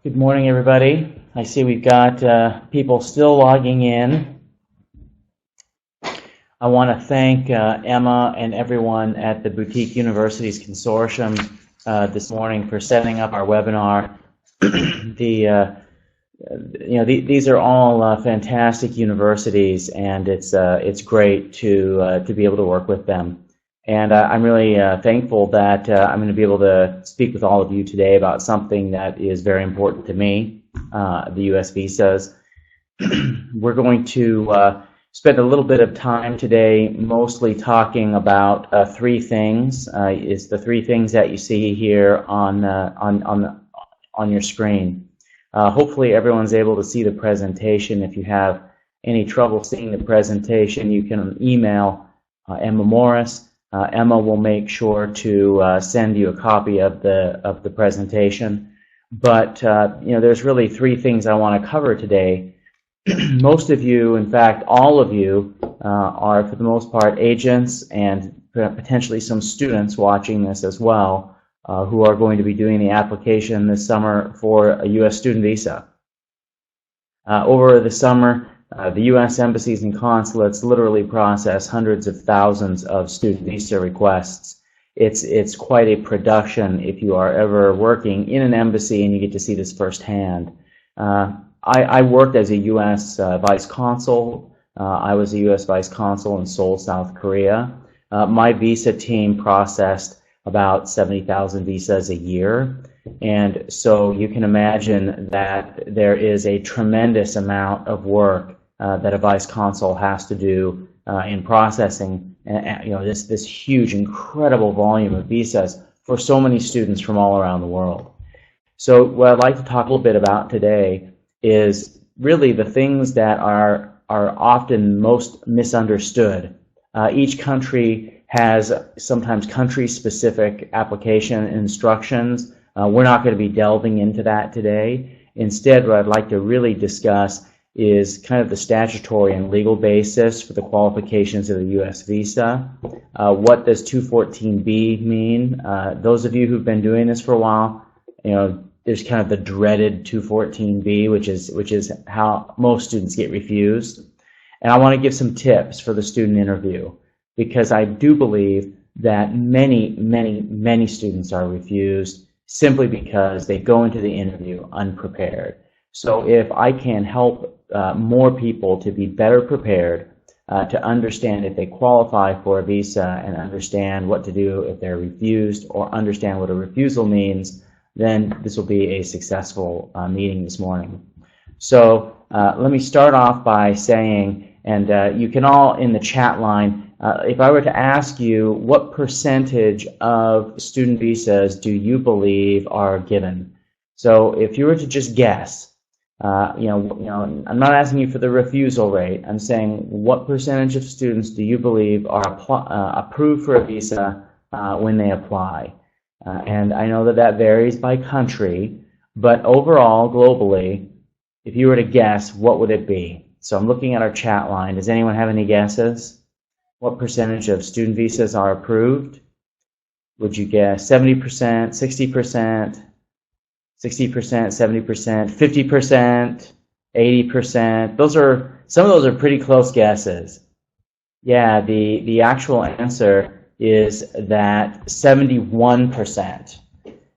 Good morning, everybody. I see we've got people still logging in. I want to thank Emma and everyone at the Boutique Universities Consortium this morning for setting up our webinar. These are all fantastic universities, and it's great to be able to work with them. And I'm really thankful that I'm going to be able to speak with all of you today about something that is very important to me, the U.S. visas. We're going to spend a little bit of time today mostly talking about three things. It's the three things that you see here on your screen. Hopefully everyone's able to see the presentation. If you have any trouble seeing the presentation, you can email Emma Morris. Emma will make sure to send you a copy of the presentation. But there's really three things I want to cover today. Most of you, in fact, all of you, are for the most part agents and potentially some students watching this as well, who are going to be doing the application this summer for a U.S. student visa. Over the summer, the U.S. embassies and consulates literally process hundreds of thousands of student visa requests. It's quite a production if you are ever working in an embassy and you get to see this firsthand. I worked as a U.S. Vice Consul. I was a U.S. Vice Consul in Seoul, South Korea. My visa team processed about 70,000 visas a year. And so you can imagine that there is a tremendous amount of work that a vice consul has to do in processing, this huge, incredible volume of visas for so many students from all around the world. So what I'd like to talk a little bit about today is really the things that are often most misunderstood. Each country has sometimes country-specific application instructions. We're not going to be delving into that today. Instead, what I'd like to really discuss is kind of the statutory and legal basis for the qualifications of the U.S. visa. What does 214B mean? Those of you who've been doing this for a while, there's kind of the dreaded 214B, which is how most students get refused. And I want to give some tips for the student interview, because I do believe that many students are refused simply because they go into the interview unprepared. So if I can help more people to be better prepared, to understand if they qualify for a visa and understand what to do if they're refused, or understand what a refusal means, then this will be a successful meeting this morning. So let me start off by saying, and you can all in the chat line, if I were to ask you what percentage of student visas do you believe are given? So if you were to just guess, I'm not asking you for the refusal rate. I'm saying what percentage of students do you believe are approved for a visa when they apply? And I know that varies by country, but overall, globally, if you were to guess, what would it be? So I'm looking at our chat line. Does anyone have any guesses? What percentage of student visas are approved? Would you guess 70%, 60%, 60%, 70%, 50%, 80%? Some of those are pretty close guesses. Yeah, the actual answer is that 71%.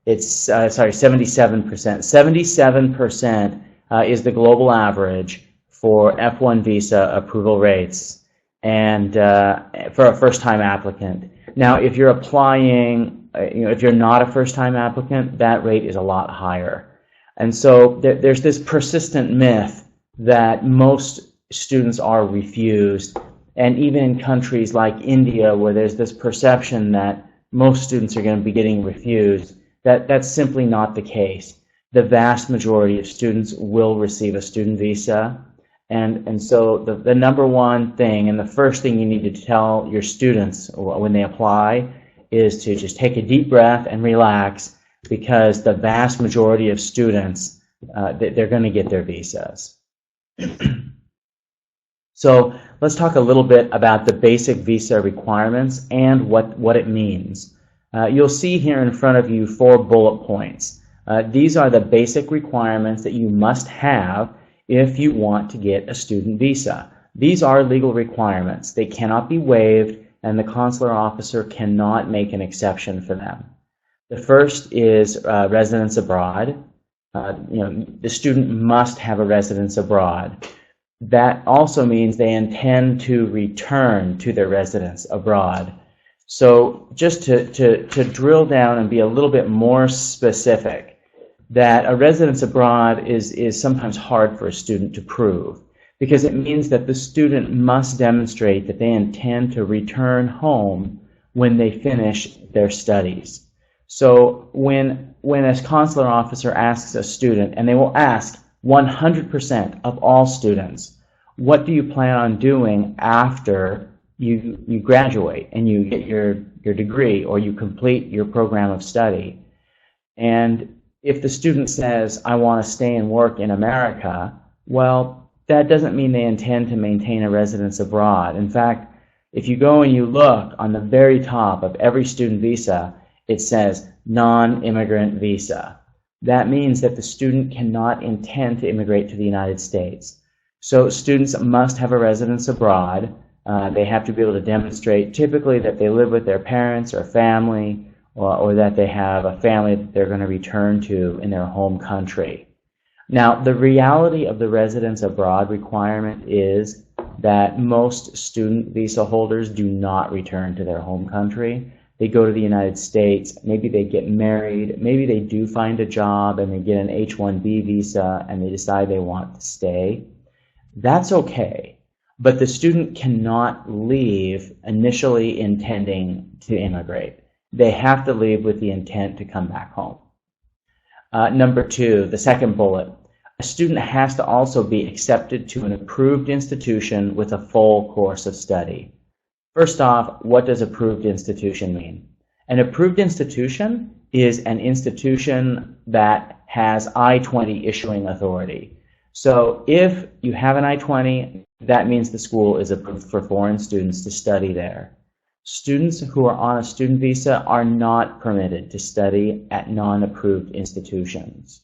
It's 77%. 77% is the global average for F1 visa approval rates, and for a first-time applicant. Now, if you're applying, if you're not a first-time applicant, that rate is a lot higher. And so there's this persistent myth that most students are refused, and even in countries like India, where there's this perception that most students are going to be getting refused, that's simply not the case. The vast majority of students will receive a student visa. And so the number one thing, and the first thing you need to tell your students when they apply, is to just take a deep breath and relax, because the vast majority of students, they're going to get their visas. So let's talk a little bit about the basic visa requirements and what it means. You'll see here in front of you 4 bullet points. These are the basic requirements that you must have if you want to get a student visa. These are legal requirements. They cannot be waived, and the consular officer cannot make an exception for them. The first is residence abroad. The student must have a residence abroad. That also means they intend to return to their residence abroad. So just to drill down and be a little bit more specific, that a residence abroad is sometimes hard for a student to prove, because it means that the student must demonstrate that they intend to return home when they finish their studies. So when a consular officer asks a student, and they will ask 100% of all students, what do you plan on doing after you graduate and you get your degree or you complete your program of study? And if the student says, I want to stay and work in America, well, that doesn't mean they intend to maintain a residence abroad. In fact, if you go and you look on the very top of every student visa, it says non-immigrant visa. That means that the student cannot intend to immigrate to the United States. So students must have a residence abroad. They have to be able to demonstrate typically that they live with their parents or family, or that they have a family that they're going to return to in their home country. Now, the reality of the residence abroad requirement is that most student visa holders do not return to their home country. They go to the United States, maybe they get married, maybe they do find a job and they get an H-1B visa and they decide they want to stay. That's okay, but the student cannot leave initially intending to immigrate. They have to leave with the intent to come back home. Number two, the second bullet, a student has to also be accepted to an approved institution with a full course of study. First off, what does approved institution mean? An approved institution is an institution that has I-20 issuing authority. So if you have an I-20, that means the school is approved for foreign students to study there. Students who are on a student visa are not permitted to study at non-approved institutions.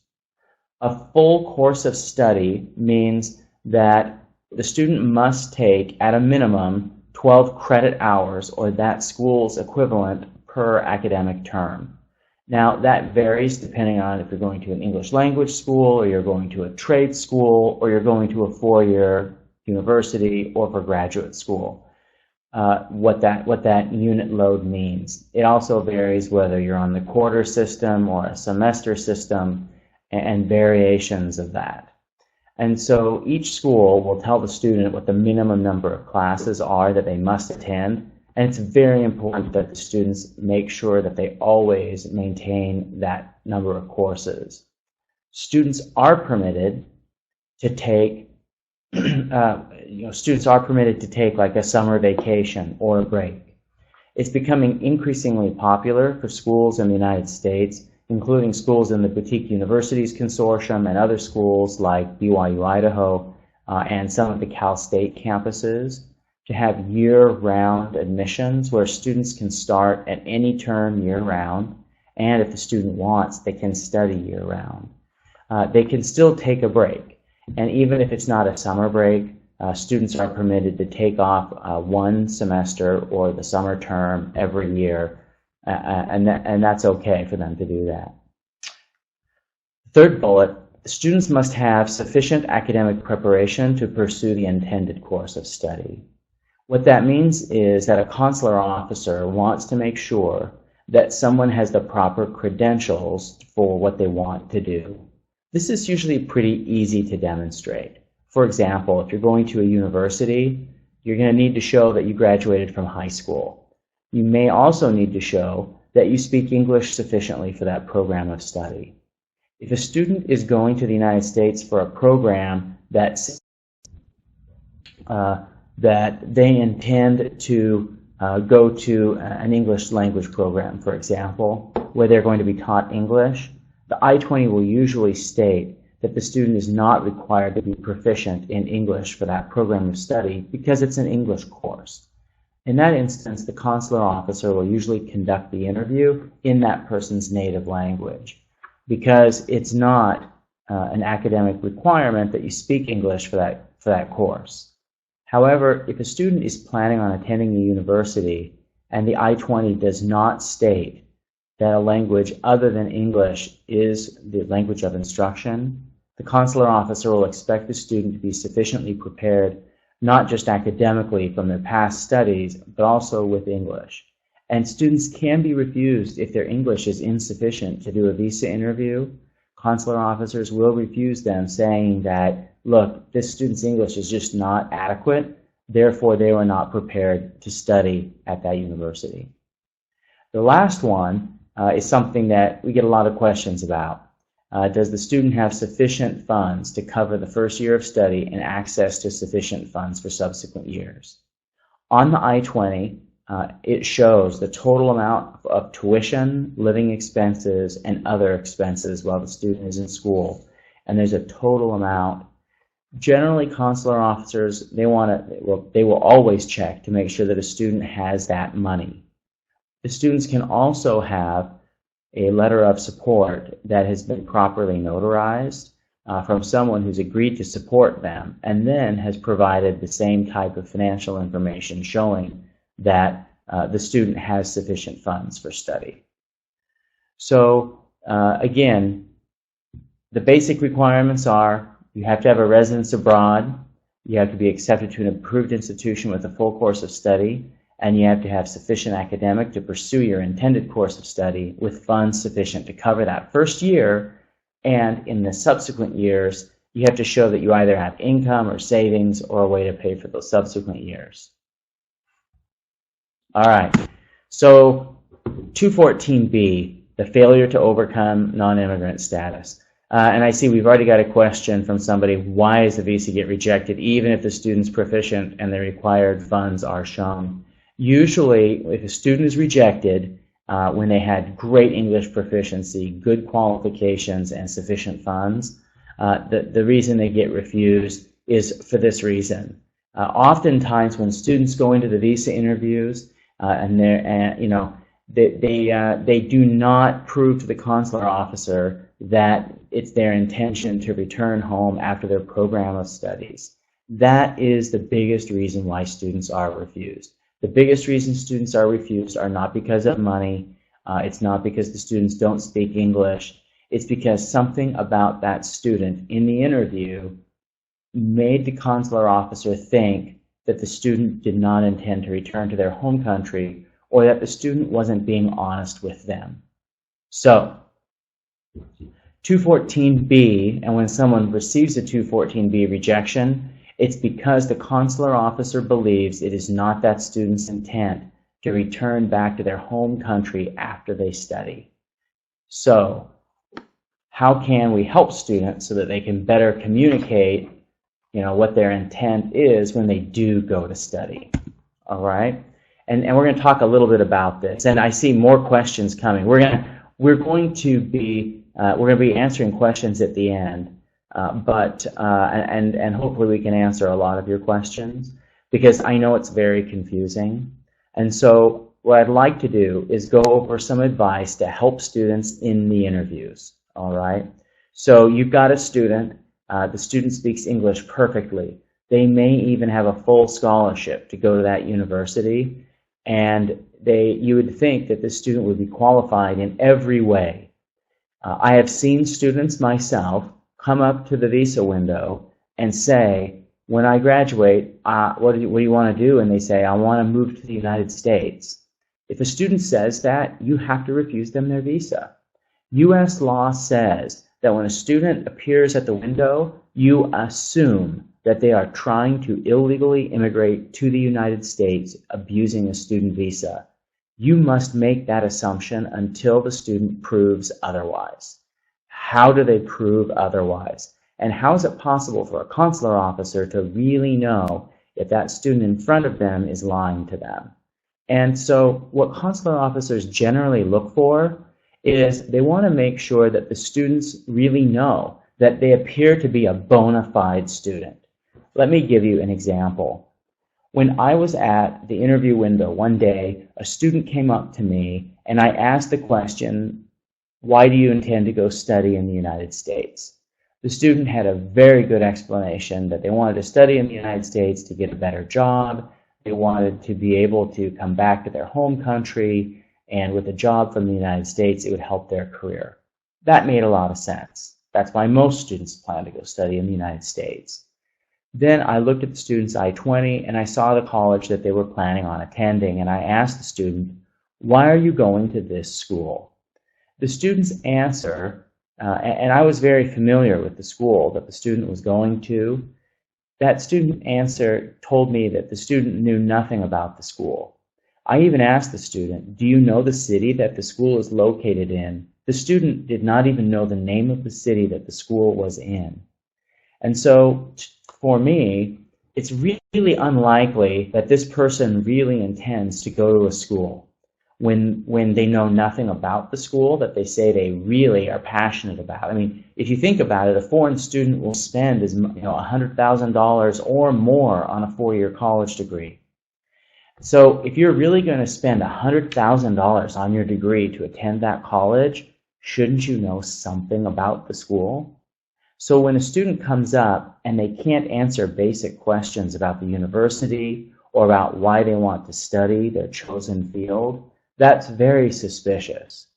A full course of study means that the student must take, at a minimum, 12 credit hours, or that school's equivalent, per academic term. Now, that varies depending on if you're going to an English language school, or you're going to a trade school, or you're going to a four-year university, or for graduate school. What that unit load means. It also varies whether you're on the quarter system or a semester system, and variations of that. And so each school will tell the student what the minimum number of classes are that they must attend, and it's very important that the students make sure that they always maintain that number of courses. Students are permitted to take students are permitted to take like a summer vacation or a break. It's becoming increasingly popular for schools in the United States, including schools in the Boutique Universities Consortium and other schools like BYU Idaho and some of the Cal State campuses, to have year-round admissions where students can start at any term year-round, and if the student wants, they can study year-round. They can still take a break, and even if it's not a summer break, students are permitted to take off one semester or the summer term every year, and that's okay for them to do that. Third bullet, students must have sufficient academic preparation to pursue the intended course of study. What that means is that a consular officer wants to make sure that someone has the proper credentials for what they want to do. This is usually pretty easy to demonstrate. For example, if you're going to a university, you're going to need to show that you graduated from high school. You may also need to show that you speak English sufficiently for that program of study. If a student is going to the United States for a program that they intend to go to an English language program, for example, where they're going to be taught English, the I-20 will usually state that the student is not required to be proficient in English for that program of study because it's an English course. In that instance, the consular officer will usually conduct the interview in that person's native language. because it's not an academic requirement that you speak English for that course. However, if a student is planning on attending the university and the I-20 does not state that a language other than English is the language of instruction, the consular officer will expect the student to be sufficiently prepared, not just academically from their past studies, but also with English. And students can be refused if their English is insufficient to do a visa interview. Consular officers will refuse them, saying that, look, this student's English is just not adequate, therefore they were not prepared to study at that university. The last one is something that we get a lot of questions about. Does the student have sufficient funds to cover the first year of study and access to sufficient funds for subsequent years? On the I-20, it shows the total amount of tuition, living expenses, and other expenses while the student is in school. And there's a total amount. Generally, consular officers, they will always check to make sure that a student has that money. The students can also have a letter of support that has been properly notarized from someone who's agreed to support them and then has provided the same type of financial information showing that the student has sufficient funds for study. So again, the basic requirements are you have to have a residence abroad, you have to be accepted to an approved institution with a full course of study, and you have to have sufficient academic to pursue your intended course of study with funds sufficient to cover that first year, and in the subsequent years, you have to show that you either have income or savings or a way to pay for those subsequent years. All right, so 214B, the failure to overcome non-immigrant status. And I see we've already got a question from somebody, why does the visa get rejected even if the student's proficient and the required funds are shown? Usually, if a student is rejected when they had great English proficiency, good qualifications, and sufficient funds, the reason they get refused is for this reason. Oftentimes, when students go into the visa interviews they do not prove to the consular officer that it's their intention to return home after their program of studies. That is the biggest reason why students are refused. The biggest reason students are refused are not because of money. It's not because the students don't speak English. It's because something about that student in the interview made the consular officer think that the student did not intend to return to their home country, or that the student wasn't being honest with them. So, 214B, and when someone receives a 214B rejection, it's because the consular officer believes it is not that student's intent to return back to their home country after they study. So, how can we help students so that they can better communicate, what their intent is when they do go to study? All right, and we're going to talk a little bit about this. And I see more questions coming. We're going to be answering questions at the end. And hopefully we can answer a lot of your questions, because I know it's very confusing. And so what I'd like to do is go over some advice to help students in the interviews. All right. So you've got a student. The student speaks English perfectly. They may even have a full scholarship to go to that university, and you would think that the student would be qualified in every way. I have seen students myself come up to the visa window and say, when I graduate, what do you want to do? And they say, I want to move to the United States. If a student says that, you have to refuse them their visa. U.S. law says that when a student appears at the window, you assume that they are trying to illegally immigrate to the United States, abusing a student visa. You must make that assumption until the student proves otherwise. How do they prove otherwise? And how is it possible for a consular officer to really know if that student in front of them is lying to them? And so what consular officers generally look for is they want to make sure that the students really know that they appear to be a bona fide student. Let me give you an example. When I was at the interview window one day, a student came up to me and I asked the question, why do you intend to go study in the United States? The student had a very good explanation that they wanted to study in the United States to get a better job. They wanted to be able to come back to their home country, and with a job from the United States, it would help their career. That made a lot of sense. That's why most students plan to go study in the United States. Then I looked at the student's I-20 and I saw the college that they were planning on attending, and I asked the student, why are you going to this school? The student's answer, and I was very familiar with the school that the student was going to, that student answer told me that the student knew nothing about the school. I even asked the student, do you know the city that the school is located in? The student did not even know the name of the city that the school was in. And so for me, it's really unlikely that this person really intends to go to a school when they know nothing about the school that they say they really are passionate about. I mean, if you think about it, a foreign student will spend $100,000 or more on a 4-year college degree. So if you're really going to spend $100,000 on your degree to attend that college, shouldn't you know something about the school? So when a student comes up and they can't answer basic questions about the university or about why they want to study their chosen field, that's very suspicious.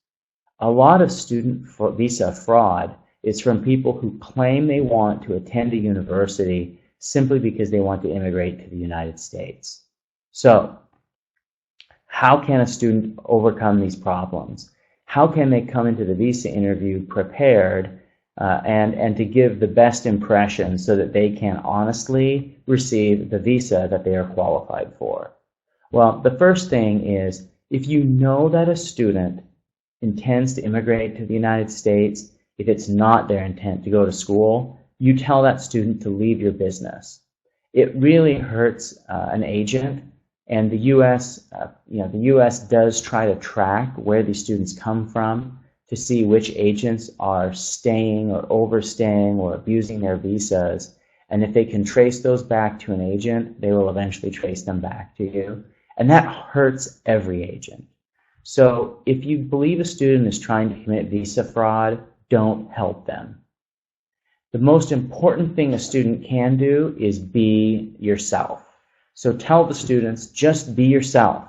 A lot of student visa fraud is from people who claim they want to attend a university simply because they want to immigrate to the United States. So, how can a student overcome these problems? How can they come into the visa interview prepared and to give the best impression so that they can honestly receive the visa that they are qualified for? Well, the first thing is, if you know that a student intends to immigrate to the United States, if it's not their intent to go to school, you tell that student to leave your business. It really hurts an agent, and the U.S. The U.S. does try to track where these students come from to see which agents are staying or overstaying or abusing their visas. And if they can trace those back to an agent, they will eventually trace them back to you. And that hurts every agent. So if you believe a student is trying to commit visa fraud, don't help them. The most important thing a student can do is be yourself. So tell the students, just be yourself.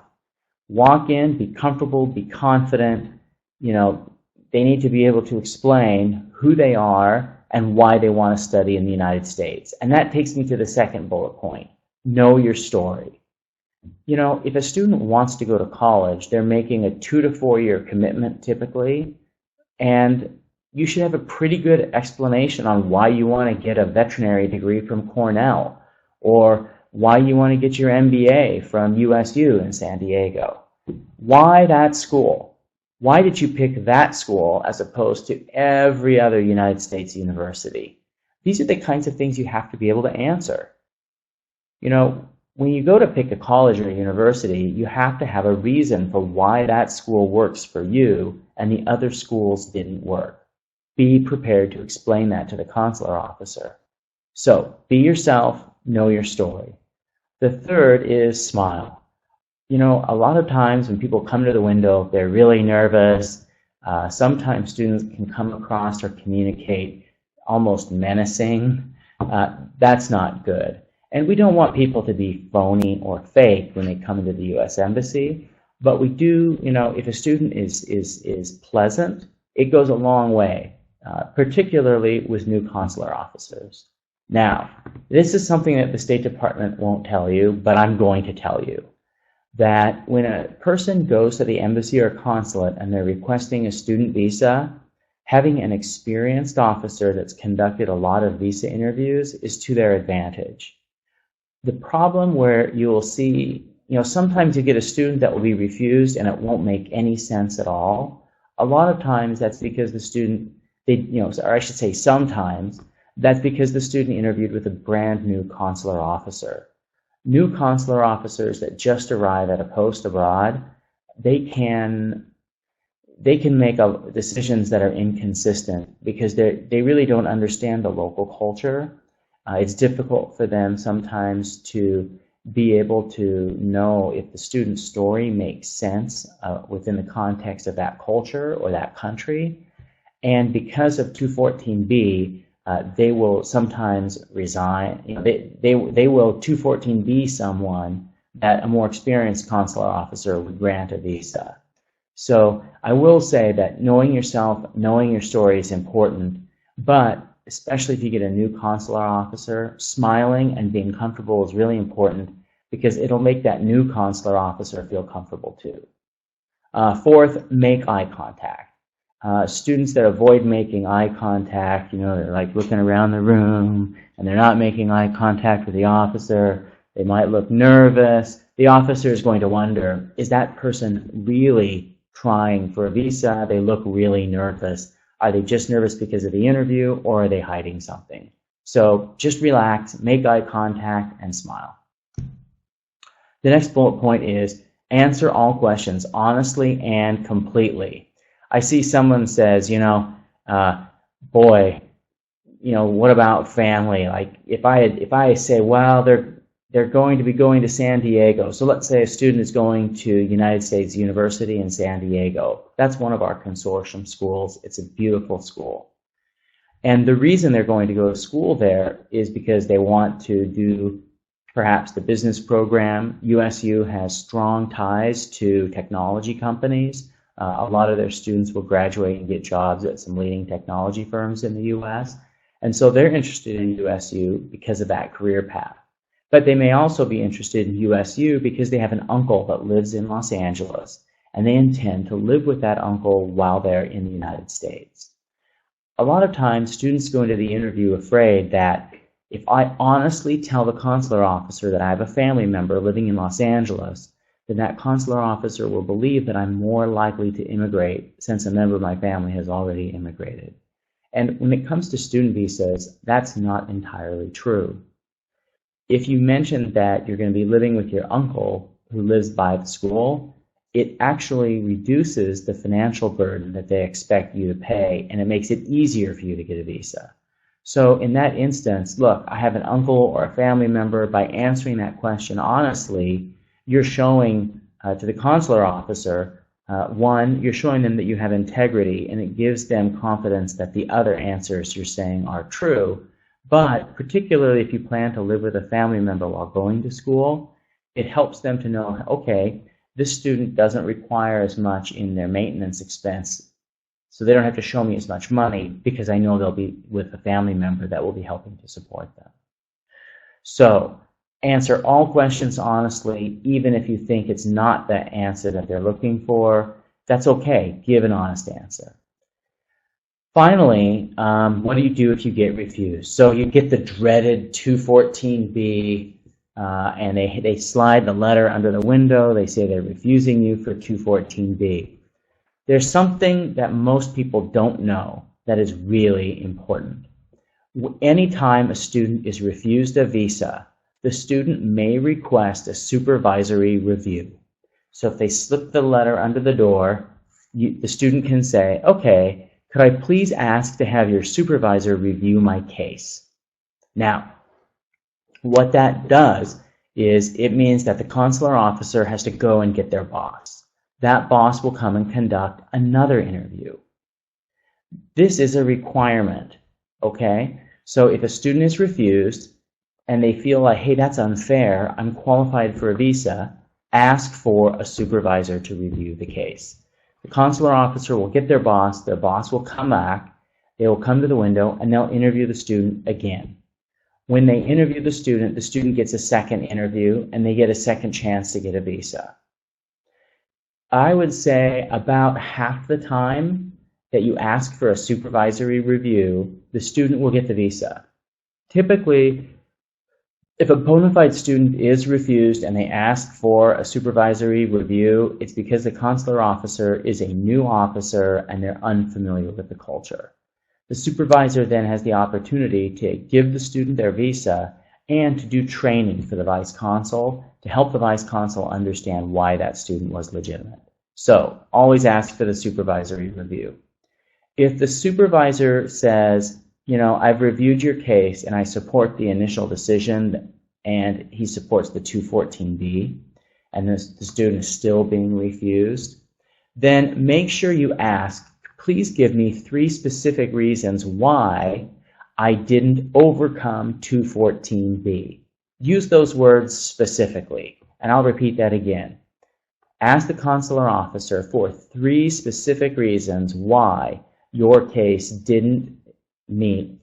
Walk in, be comfortable, be confident. They need to be able to explain who they are and why they want to study in the United States. And that takes me to the second bullet point. Know your story. If a student wants to go to college, they're making a 2 to 4 year commitment typically, and you should have a pretty good explanation on why you want to get a veterinary degree from Cornell, or why you want to get your MBA from USU in San Diego. Why that school? Why did you pick that school as opposed to every other United States university? These are the kinds of things you have to be able to answer. When you go to pick a college or a university, you have to have a reason for why that school works for you and the other schools didn't work. Be prepared to explain that to the consular officer. So, be yourself, know your story. The third is smile. A lot of times when people come to the window, they're really nervous. Sometimes students can come across or communicate almost menacing. That's not good. And we don't want people to be phony or fake when they come into the U.S. Embassy, but we do, if a student is pleasant, it goes a long way, particularly with new consular officers. Now, this is something that the State Department won't tell you, but I'm going to tell you, that when a person goes to the embassy or consulate and they're requesting a student visa, having an experienced officer that's conducted a lot of visa interviews is to their advantage. The problem where you will see, sometimes you get a student that will be refused and it won't make any sense at all. A lot of times that's because the student, or I should say sometimes, that's because the student interviewed with a brand new consular officer. New consular officers that just arrive at a post abroad, they can make decisions that are inconsistent because they really don't understand the local culture. It's difficult for them sometimes to be able to know if the student's story makes sense within the context of that culture or that country. And because of 214B, they will sometimes resign. You know, they will 214B someone that a more experienced consular officer would grant a visa. So I will say that knowing yourself, knowing your story is important, but especially if you get a new consular officer, smiling and being comfortable is really important because it'll make that new consular officer feel comfortable too. Fourth, make eye contact. Students that avoid making eye contact, you know, they're like looking around the room and they're not making eye contact with the officer. They might look nervous. The officer is going to wonder, is that person really trying for a visa? They look really nervous. Are they just nervous because of the interview, or are they hiding something? So just relax, make eye contact, and smile. The next bullet point is answer all questions honestly and completely. I see someone says, you know, boy, you know, what about family? Like if I say, well, they're going to be going to San Diego. So let's say a student is going to United States University in San Diego. That's one of our consortium schools. It's a beautiful school. And the reason they're going to go to school there is because they want to do perhaps the business program. USU has strong ties to technology companies. A lot of their students will graduate and get jobs at some leading technology firms in the US. And so they're interested in USU because of that career path. But they may also be interested in USU because they have an uncle that lives in Los Angeles, and they intend to live with that uncle while they're in the United States. A lot of times, students go into the interview afraid that if I honestly tell the consular officer that I have a family member living in Los Angeles, then that consular officer will believe that I'm more likely to immigrate since a member of my family has already immigrated. And when it comes to student visas, that's not entirely true. If you mention that you're going to be living with your uncle who lives by the school, it actually reduces the financial burden that they expect you to pay, and it makes it easier for you to get a visa. So in that instance, look, I have an uncle or a family member. By answering that question honestly, you're showing to the consular officer, one, you're showing them that you have integrity, and it gives them confidence that the other answers you're saying are true. But particularly if you plan to live with a family member while going to school, it helps them to know, okay, this student doesn't require as much in their maintenance expense, so they don't have to show me as much money because I know they'll be with a family member that will be helping to support them. So answer all questions honestly, even if you think it's not the answer that they're looking for. That's okay. Give an honest answer. Finally, what do you do if you get refused? So you get the dreaded 214B, and they slide the letter under the window. They say they're refusing you for 214B. There's something that most people don't know that is really important. Anytime a student is refused a visa, the student may request a supervisory review. So if they slip the letter under the door, the student can say, okay, could I please ask to have your supervisor review my case? Now, what that does is it means that the consular officer has to go and get their boss. That boss will come and conduct another interview. This is a requirement, okay? So if a student is refused and they feel like, hey, that's unfair, I'm qualified for a visa, ask for a supervisor to review the case. The consular officer will get their boss will come back, they will come to the window, and they'll interview the student again. When they interview the student gets a second interview, and they get a second chance to get a visa. I would say about half the time that you ask for a supervisory review, the student will get the visa. Typically, if a bona fide student is refused and they ask for a supervisory review, it's because the consular officer is a new officer and they're unfamiliar with the culture. The supervisor then has the opportunity to give the student their visa and to do training for the Vice Consul to help the Vice Consul understand why that student was legitimate. So always ask for the supervisory review. If the supervisor says, you know, I've reviewed your case and I support the initial decision, and he supports the 214B, and the student is still being refused, then make sure you ask, please give me 3 specific reasons why I didn't overcome 214B. Use those words specifically, and I'll repeat that again. Ask the consular officer for 3 specific reasons why your case didn't meet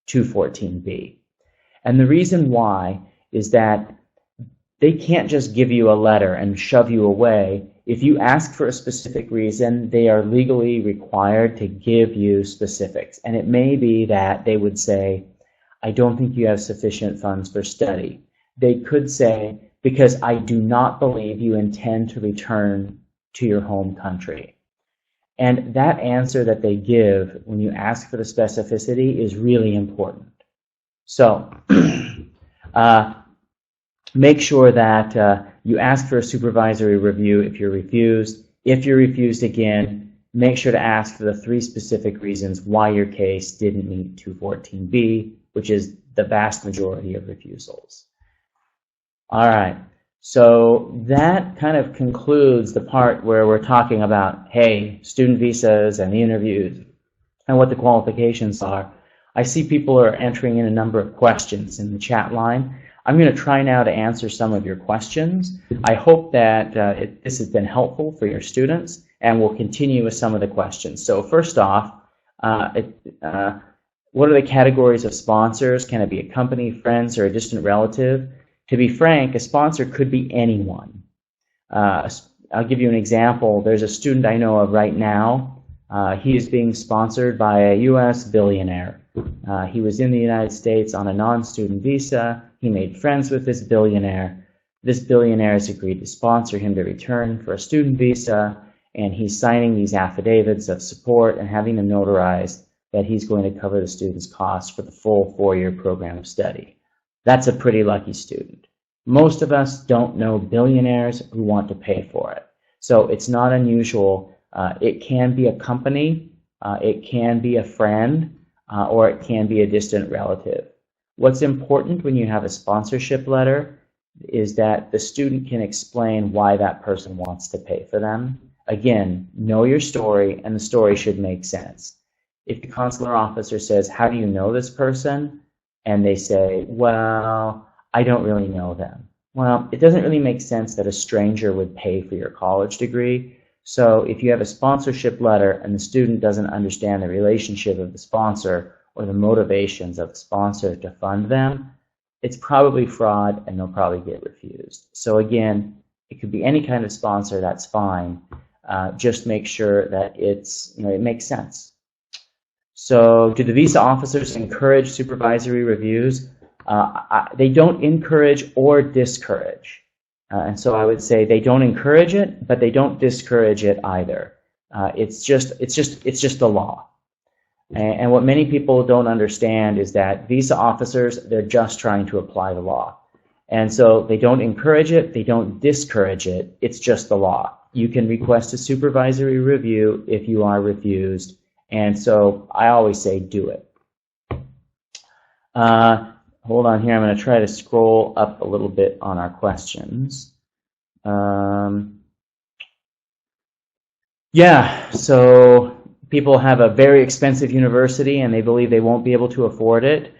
214B. And the reason why is that they can't just give you a letter and shove you away. If you ask for a specific reason, they are legally required to give you specifics. And it may be that they would say, I don't think you have sufficient funds for study. They could say, because I do not believe you intend to return to your home country. And that answer that they give when you ask for the specificity is really important. So make sure that you ask for a supervisory review if you're refused. If you're refused again, make sure to ask for the 3 specific reasons why your case didn't meet 214B, which is the vast majority of refusals. All right, so that kind of concludes the part where we're talking about, hey, student visas and the interviews and what the qualifications are. I see people are entering in a number of questions in the chat line. I'm going to try now to answer some of your questions. I hope that this has been helpful for your students, and we'll continue with some of the questions. So first off, what are the categories of sponsors? Can it be a company, friends, or a distant relative? To be frank, a sponsor could be anyone. I'll give you an example. There's a student I know of right now. He is being sponsored by a U.S. billionaire. He was in the United States on a non-student visa. He made friends with this billionaire. This billionaire has agreed to sponsor him to return for a student visa, and he's signing these affidavits of support and having them notarized that he's going to cover the student's costs for the full 4-year program of study. That's a pretty lucky student. Most of us don't know billionaires who want to pay for it. So it's not unusual. It can be a company, it can be a friend, or it can be a distant relative. What's important when you have a sponsorship letter is that the student can explain why that person wants to pay for them. Again, know your story, and the story should make sense. If the consular officer says, how do you know this person? And they say, well, I don't really know them. Well, it doesn't really make sense that a stranger would pay for your college degree. So if you have a sponsorship letter and the student doesn't understand the relationship of the sponsor or the motivations of the sponsor to fund them, it's probably fraud and they'll probably get refused. So again, it could be any kind of sponsor, that's fine. Just make sure that it makes sense. So do the visa officers encourage supervisory reviews? They don't encourage or discourage. And so I would say they don't encourage it, but they don't discourage it either. It's just the law. And what many people don't understand is that visa officers, they're just trying to apply the law. And so they don't encourage it, they don't discourage it, it's just the law. You can request a supervisory review if you are refused. And so I always say do it. Hold on here, I'm going to try to scroll up a little bit on our questions. Yeah, so people have a very expensive university and they believe they won't be able to afford it.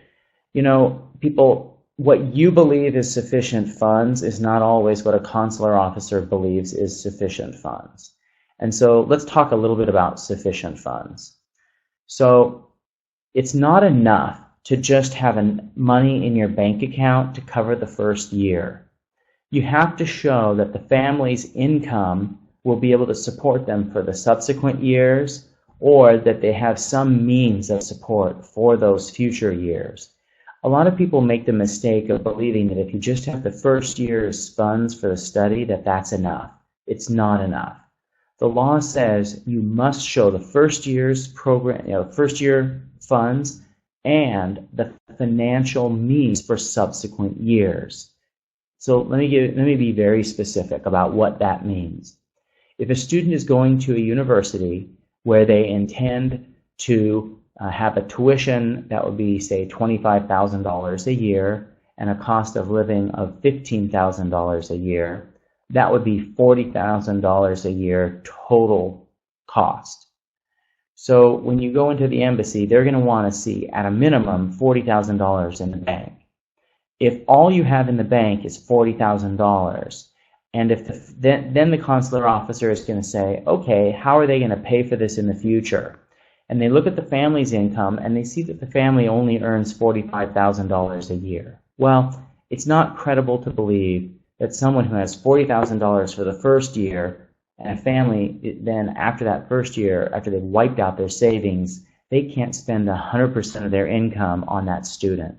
You know, what you believe is sufficient funds is not always what a consular officer believes is sufficient funds. And so let's talk a little bit about sufficient funds. So it's not enough to just have money in your bank account to cover the first year. You have to show that the family's income will be able to support them for the subsequent years, or that they have some means of support for those future years. A lot of people make the mistake of believing that if you just have the first year's funds for the study, that's enough. It's not enough. The law says you must show the first year's program, first year funds and the financial means for subsequent years. So let me be very specific about what that means. If a student is going to a university where they intend to have a tuition that would be, say, $25,000 a year and a cost of living of $15,000 a year, that would be $40,000 a year total cost. So when you go into the embassy, they're going to want to see at a minimum $40,000 in the bank. If all you have in the bank is $40,000, and if then the consular officer is going to say, okay, how are they going to pay for this in the future? And they look at the family's income and they see that the family only earns $45,000 a year. Well, it's not credible to believe that someone who has $40,000 for the first year and a family then after that first year, after they've wiped out their savings, they can't spend 100% of their income on that student.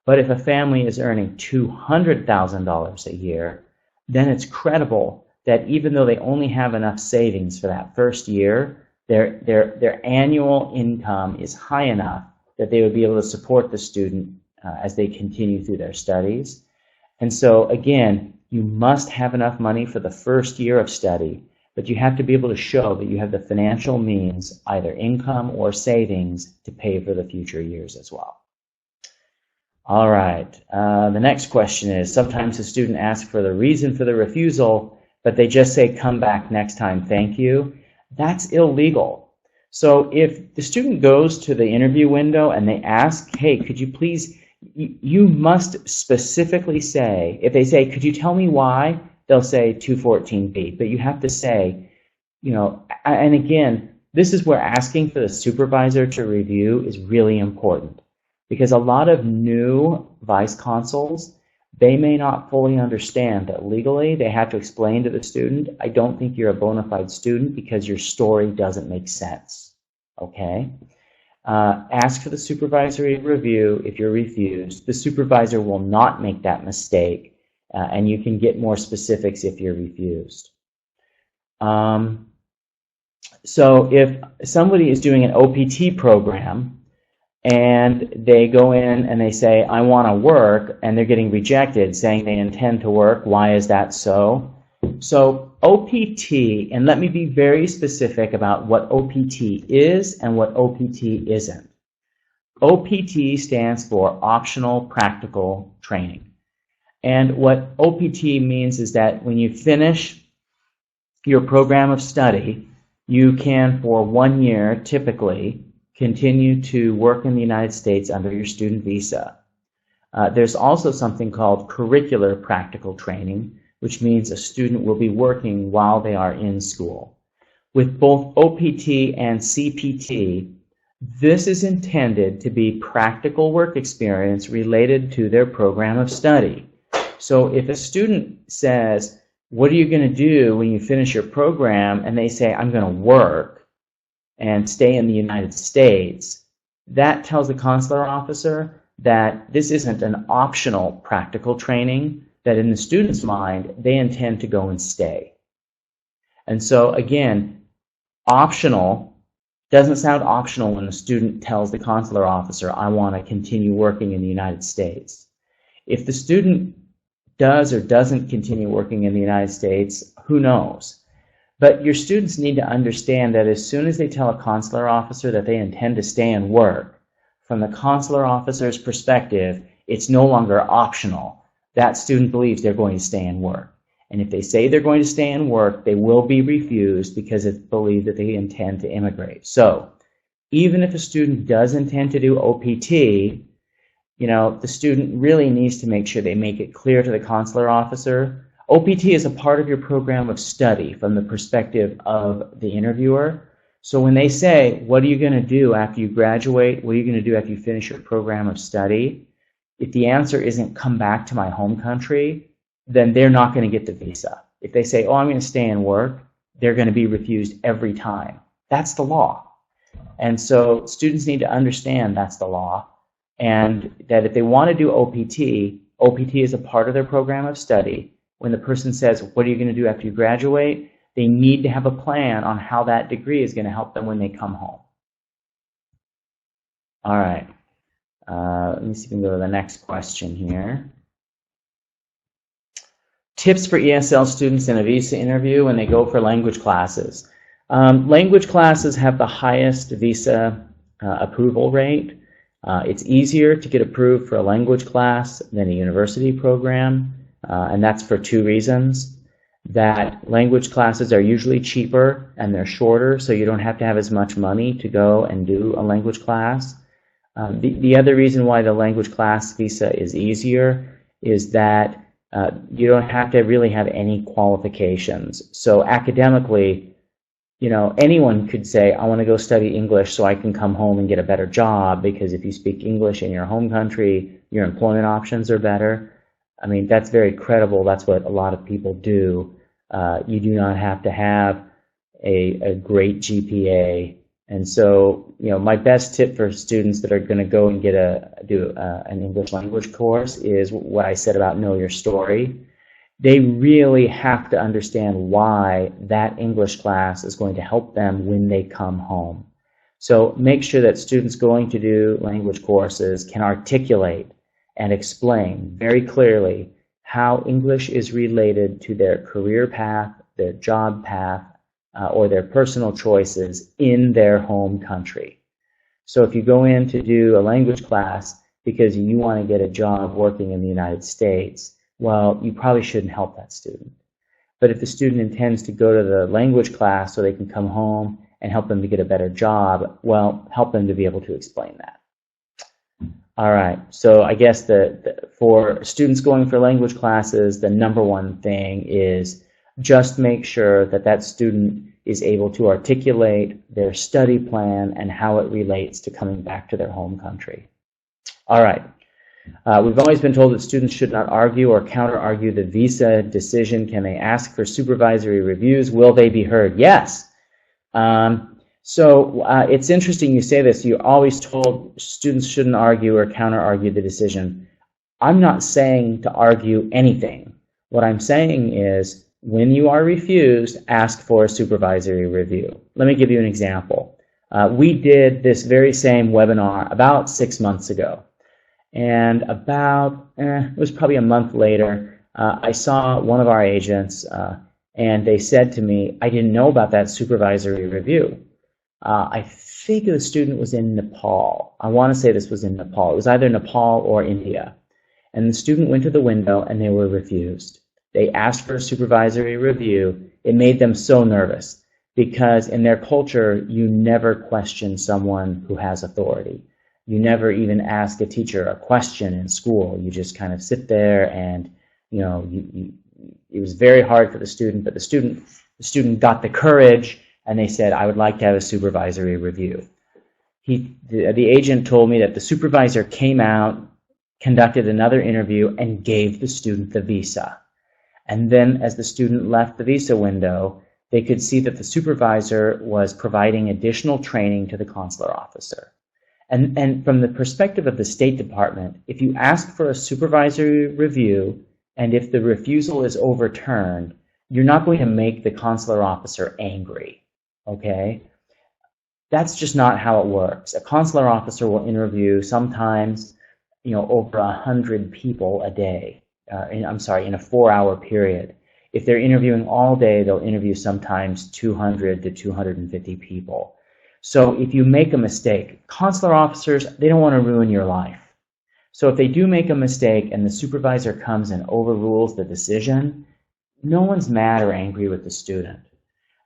But if a family is earning $200,000 a year, then it's credible that even though they only have enough savings for that first year, their annual income is high enough that they would be able to support the student as they continue through their studies. And so again, you must have enough money for the first year of study, but you have to be able to show that you have the financial means, either income or savings, to pay for the future years as well. All right, the next question is, sometimes the student asks for the reason for the refusal, but they just say, come back next time, thank you. That's illegal. So if the student goes to the interview window and they ask, hey, could you please, you must specifically say, if they say, could you tell me why? They'll say 214B, but you have to say, you know, and again, this is where asking for the supervisor to review is really important, because a lot of new vice consuls, they may not fully understand that legally they have to explain to the student, I don't think you're a bona fide student because your story doesn't make sense, okay? Ask for the supervisory review if you're refused. The supervisor will not make that mistake, and you can get more specifics if you're refused. So if somebody is doing an OPT program, and they go in and they say, I want to work, and they're getting rejected, saying they intend to work. Why is that so? So OPT, and let me be very specific about what OPT is and what OPT isn't. OPT stands for Optional Practical Training. And what OPT means is that when you finish your program of study, you can, for 1 year, typically, continue to work in the United States under your student visa. There's also something called curricular practical training, which means a student will be working while they are in school. With both OPT and CPT, this is intended to be practical work experience related to their program of study. So if a student says, what are you going to do when you finish your program? And they say, I'm going to work and stay in the United States, that tells the consular officer that this isn't an optional practical training, that in the student's mind, they intend to go and stay. And so again, optional doesn't sound optional when the student tells the consular officer, I want to continue working in the United States. If the student does or doesn't continue working in the United States, who knows? But your students need to understand that as soon as they tell a consular officer that they intend to stay and work, from the consular officer's perspective, it's no longer optional. That student believes they're going to stay and work. And if they say they're going to stay and work, they will be refused because it's believed that they intend to immigrate. So even if a student does intend to do OPT, you know, the student really needs to make sure they make it clear to the consular officer, OPT is a part of your program of study from the perspective of the interviewer. So when they say, what are you going to do after you graduate? What are you going to do after you finish your program of study? If the answer isn't come back to my home country, then they're not going to get the visa. If they say, oh, I'm going to stay and work, they're going to be refused every time. That's the law. And so students need to understand that's the law, and that if they want to do OPT, OPT is a part of their program of study. When the person says, what are you going to do after you graduate? They need to have a plan on how that degree is going to help them when they come home. All right. Let me see if we can go to the next question here. Tips for ESL students in a visa interview when they go for language classes. Language classes have the highest visa approval rate. It's easier to get approved for a language class than a university program. And that's for two reasons. that language classes are usually cheaper and they're shorter, so you don't have to have as much money to go and do a language class. The other reason why the language class visa is easier is that you don't have to really have any qualifications. So academically, you know, anyone could say, I want to go study English so I can come home and get a better job, because if you speak English in your home country, your employment options are better. I mean, that's very credible. That's what a lot of people do. You do not have to have a great GPA. And so, you know, my best tip for students that are going to go and get an English language course is what I said about know your story. They really have to understand why that English class is going to help them when they come home. So make sure that students going to do language courses can articulate and explain very clearly how English is related to their career path, their job path, or their personal choices in their home country. So if you go in to do a language class because you want to get a job working in the United States, well, you probably shouldn't help that student. But if the student intends to go to the language class so they can come home and help them to get a better job, well, help them to be able to explain that. All right, so I guess for students going for language classes, the number one thing is just make sure that that student is able to articulate their study plan and how it relates to coming back to their home country. All right. We've always been told that students should not argue or counter-argue the visa decision. Can they ask for supervisory reviews? Will they be heard? Yes. It's interesting you say this. You're always told students shouldn't argue or counter-argue the decision. I'm not saying to argue anything. What I'm saying is when you are refused, ask for a supervisory review. Let me give you an example. We did this very same webinar about 6 months ago. And about, it was probably a month later, I saw one of our agents and they said to me, I didn't know about that supervisory review. I think the student was in Nepal. I want to say this was in Nepal. It was either Nepal or India. And the student went to the window and they were refused. They asked for a supervisory review. It made them so nervous because in their culture, you never question someone who has authority. You never even ask a teacher a question in school. You just kind of sit there and, you know, it was very hard for the student, but the student got the courage and they said, I would like to have a supervisory review. The agent told me that the supervisor came out, conducted another interview, and gave the student the visa. And then as the student left the visa window, they could see that the supervisor was providing additional training to the consular officer. And from the perspective of the State Department, if you ask for a supervisory review and if the refusal is overturned, you're not going to make the consular officer angry, okay? That's just not how it works. A consular officer will interview sometimes, you know, over 100 people a day. In a 4-hour period. If they're interviewing all day, they'll interview sometimes 200 to 250 people. So if you make a mistake, consular officers, they don't want to ruin your life. So if they do make a mistake and the supervisor comes and overrules the decision, no one's mad or angry with the student.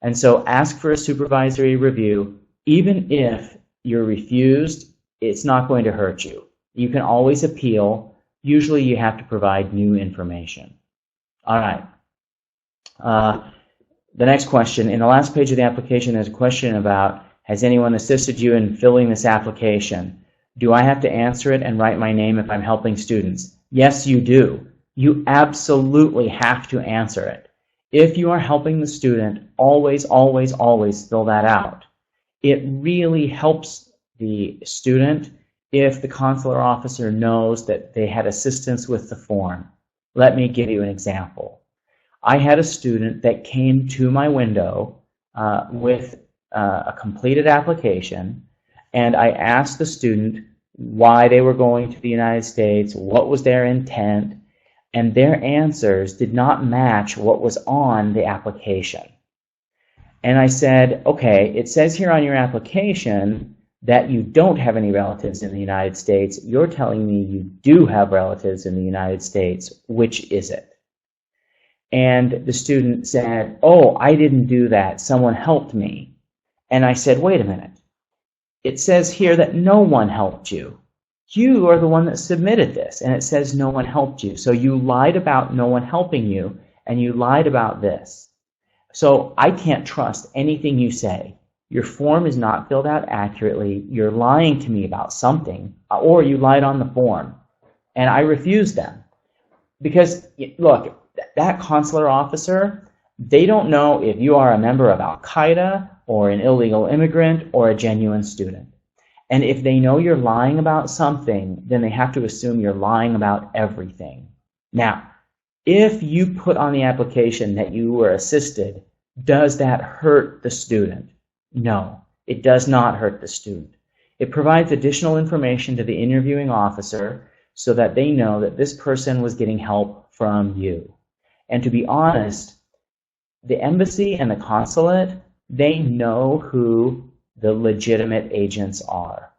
And so ask for a supervisory review. Even if you're refused, it's not going to hurt you. You can always appeal. Usually you have to provide new information. All right. The next question. In the last page of the application, there's a question about, has anyone assisted you in filling this application? Do I have to answer it and write my name if I'm helping students? Yes, you do. You absolutely have to answer it. If you are helping the student, always, always, always fill that out. It really helps the student if the consular officer knows that they had assistance with the form. Let me give you an example. I had a student that came to my window with a completed application, and I asked the student why they were going to the United States, what was their intent, and their answers did not match what was on the application. And I said, okay, it says here on your application that you don't have any relatives in the United States. You're telling me you do have relatives in the United States. Which is it? And the student said, "Oh, I didn't do that. Someone helped me." And I said, "Wait a minute. It says here that no one helped you. You are the one that submitted this, and it says no one helped you. So you lied about no one helping you, and you lied about this. So I can't trust anything you say. Your form is not filled out accurately. You're lying to me about something, or you lied on the form." And I refused them. Because, look, that consular officer, they don't know if you are a member of Al-Qaeda or an illegal immigrant or a genuine student. And if they know you're lying about something, then they have to assume you're lying about everything. Now, if you put on the application that you were assisted, does that hurt the student? No, it does not hurt the student. It provides additional information to the interviewing officer so that they know that this person was getting help from you. And to be honest, the embassy and the consulate, they know who the legitimate agents are.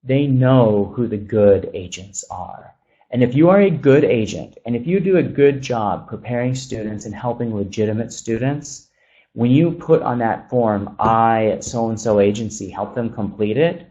They know who the good agents are. And if you are a good agent, and if you do a good job preparing students and helping legitimate students, when you put on that form, "I at so-and-so agency help them complete it,"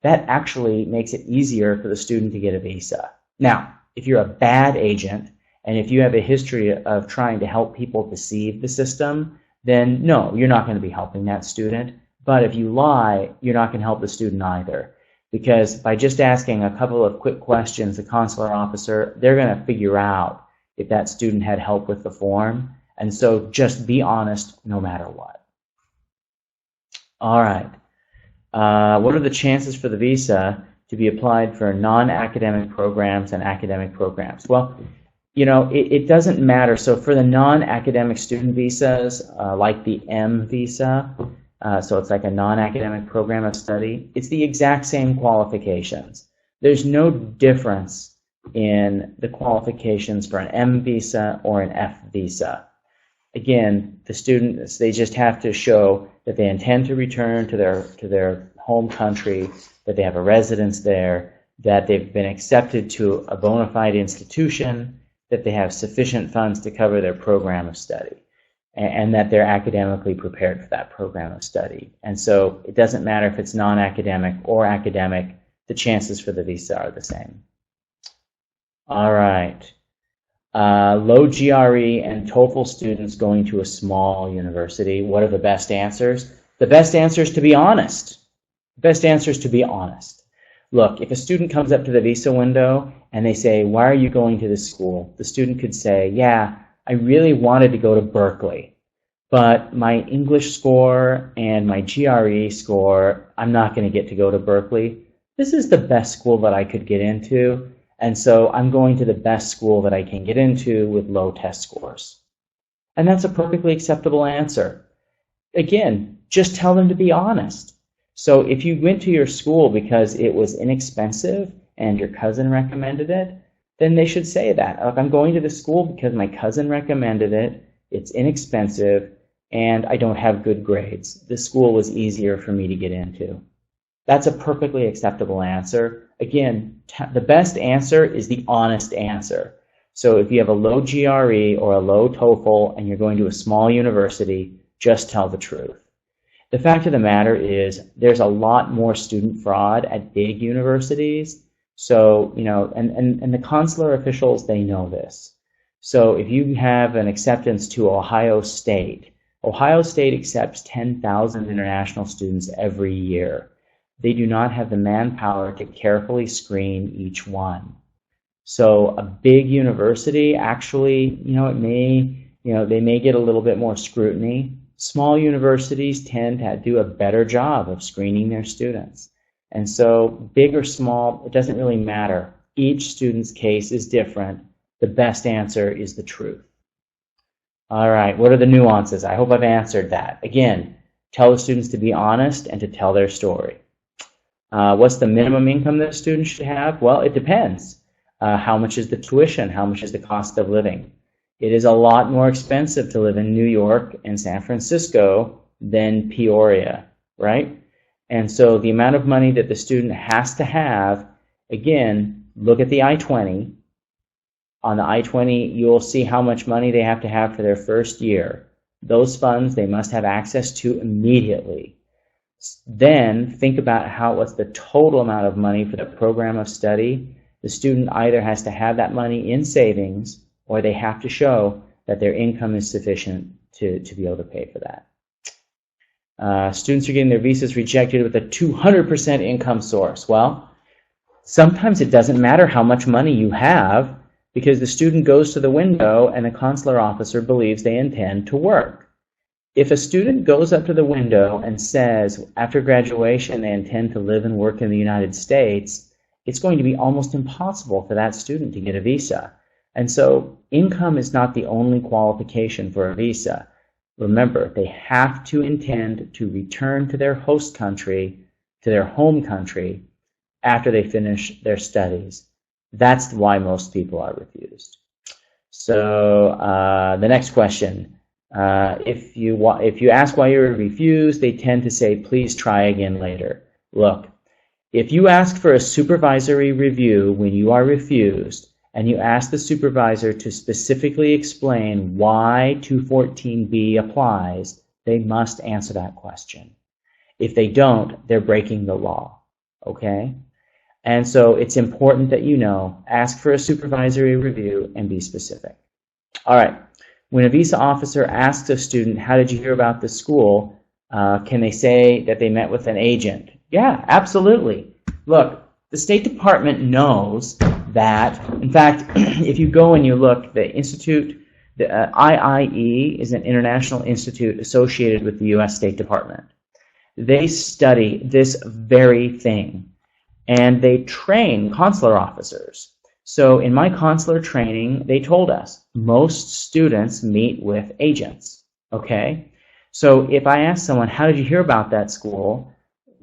that actually makes it easier for the student to get a visa. Now, if you're a bad agent, and if you have a history of trying to help people deceive the system, then no, you're not going to be helping that student. But if you lie, you're not going to help the student either. Because by just asking a couple of quick questions, the consular officer, they're going to figure out if that student had help with the form. And so just be honest no matter what. All right. What are the chances for the visa to be applied for non-academic programs and academic programs? Well, you know, it doesn't matter. So for the non-academic student visas, like the M visa, so it's like a non-academic program of study, it's the exact same qualifications. There's no difference in the qualifications for an M visa or an F visa. Again, the students, they just have to show that they intend to return to their home country, that they have a residence there, that they've been accepted to a bona fide institution, that they have sufficient funds to cover their program of study, and that they're academically prepared for that program of study. And so it doesn't matter if it's non-academic or academic, the chances for the visa are the same. All right. Low GRE and TOEFL students going to a small university. What are the best answers? The best answer is to be honest. The best answer is to be honest. Look, if a student comes up to the visa window and they say, "Why are you going to this school?" The student could say, "Yeah, I really wanted to go to Berkeley, but my English score and my GRE score, I'm not going to get to go to Berkeley. This is the best school that I could get into, and so I'm going to the best school that I can get into with low test scores." And that's a perfectly acceptable answer. Again, just tell them to be honest. So if you went to your school because it was inexpensive and your cousin recommended it, then they should say that. Look, I'm going to the school because my cousin recommended it, it's inexpensive, and I don't have good grades. The school was easier for me to get into. That's a perfectly acceptable answer. Again, the best answer is the honest answer. So if you have a low GRE or a low TOEFL and you're going to a small university, just tell the truth. The fact of the matter is there's a lot more student fraud at big universities. So, you know, and the consular officials, they know this. So if you have an acceptance to Ohio State accepts 10,000 international students every year. They do not have the manpower to carefully screen each one. So a big university actually, you know, they may get a little bit more scrutiny. Small universities tend to do a better job of screening their students. And so big or small, it doesn't really matter. Each student's case is different. The best answer is the truth. All right, what are the nuances? I hope I've answered that. Again, tell the students to be honest and to tell their story. What's the minimum income that a student should have? Well, it depends. How much is the tuition? How much is the cost of living? It is a lot more expensive to live in New York and San Francisco than Peoria, right? And so the amount of money that the student has to have, again, look at the I-20. On the I-20, you'll see how much money they have to have for their first year. Those funds they must have access to immediately. Then think about what's the total amount of money for the program of study. The student either has to have that money in savings, or they have to show that their income is sufficient to be able to pay for that. Students are getting their visas rejected with a 200% income source. Well, sometimes it doesn't matter how much money you have, because the student goes to the window and the consular officer believes they intend to work. If a student goes up to the window and says after graduation they intend to live and work in the United States, it's going to be almost impossible for that student to get a visa. And so income is not the only qualification for a visa. Remember, they have to intend to return to their host country, to their home country, after they finish their studies. That's why most people are refused. So the next question, if you ask why you were refused, they tend to say, please try again later. Look, if you ask for a supervisory review when you are refused, and you ask the supervisor to specifically explain why 214B applies, they must answer that question. If they don't, they're breaking the law, okay? And so it's important that you know, ask for a supervisory review and be specific. All right, when a visa officer asks a student, how did you hear about the school, can they say that they met with an agent? Yeah, absolutely. Look, the State Department knows that, in fact, if you go and you look, the institute, the IIE is an international institute associated with the U.S. State Department. They study this very thing, and they train consular officers. So in my consular training, they told us most students meet with agents, okay? So if I ask someone, how did you hear about that school?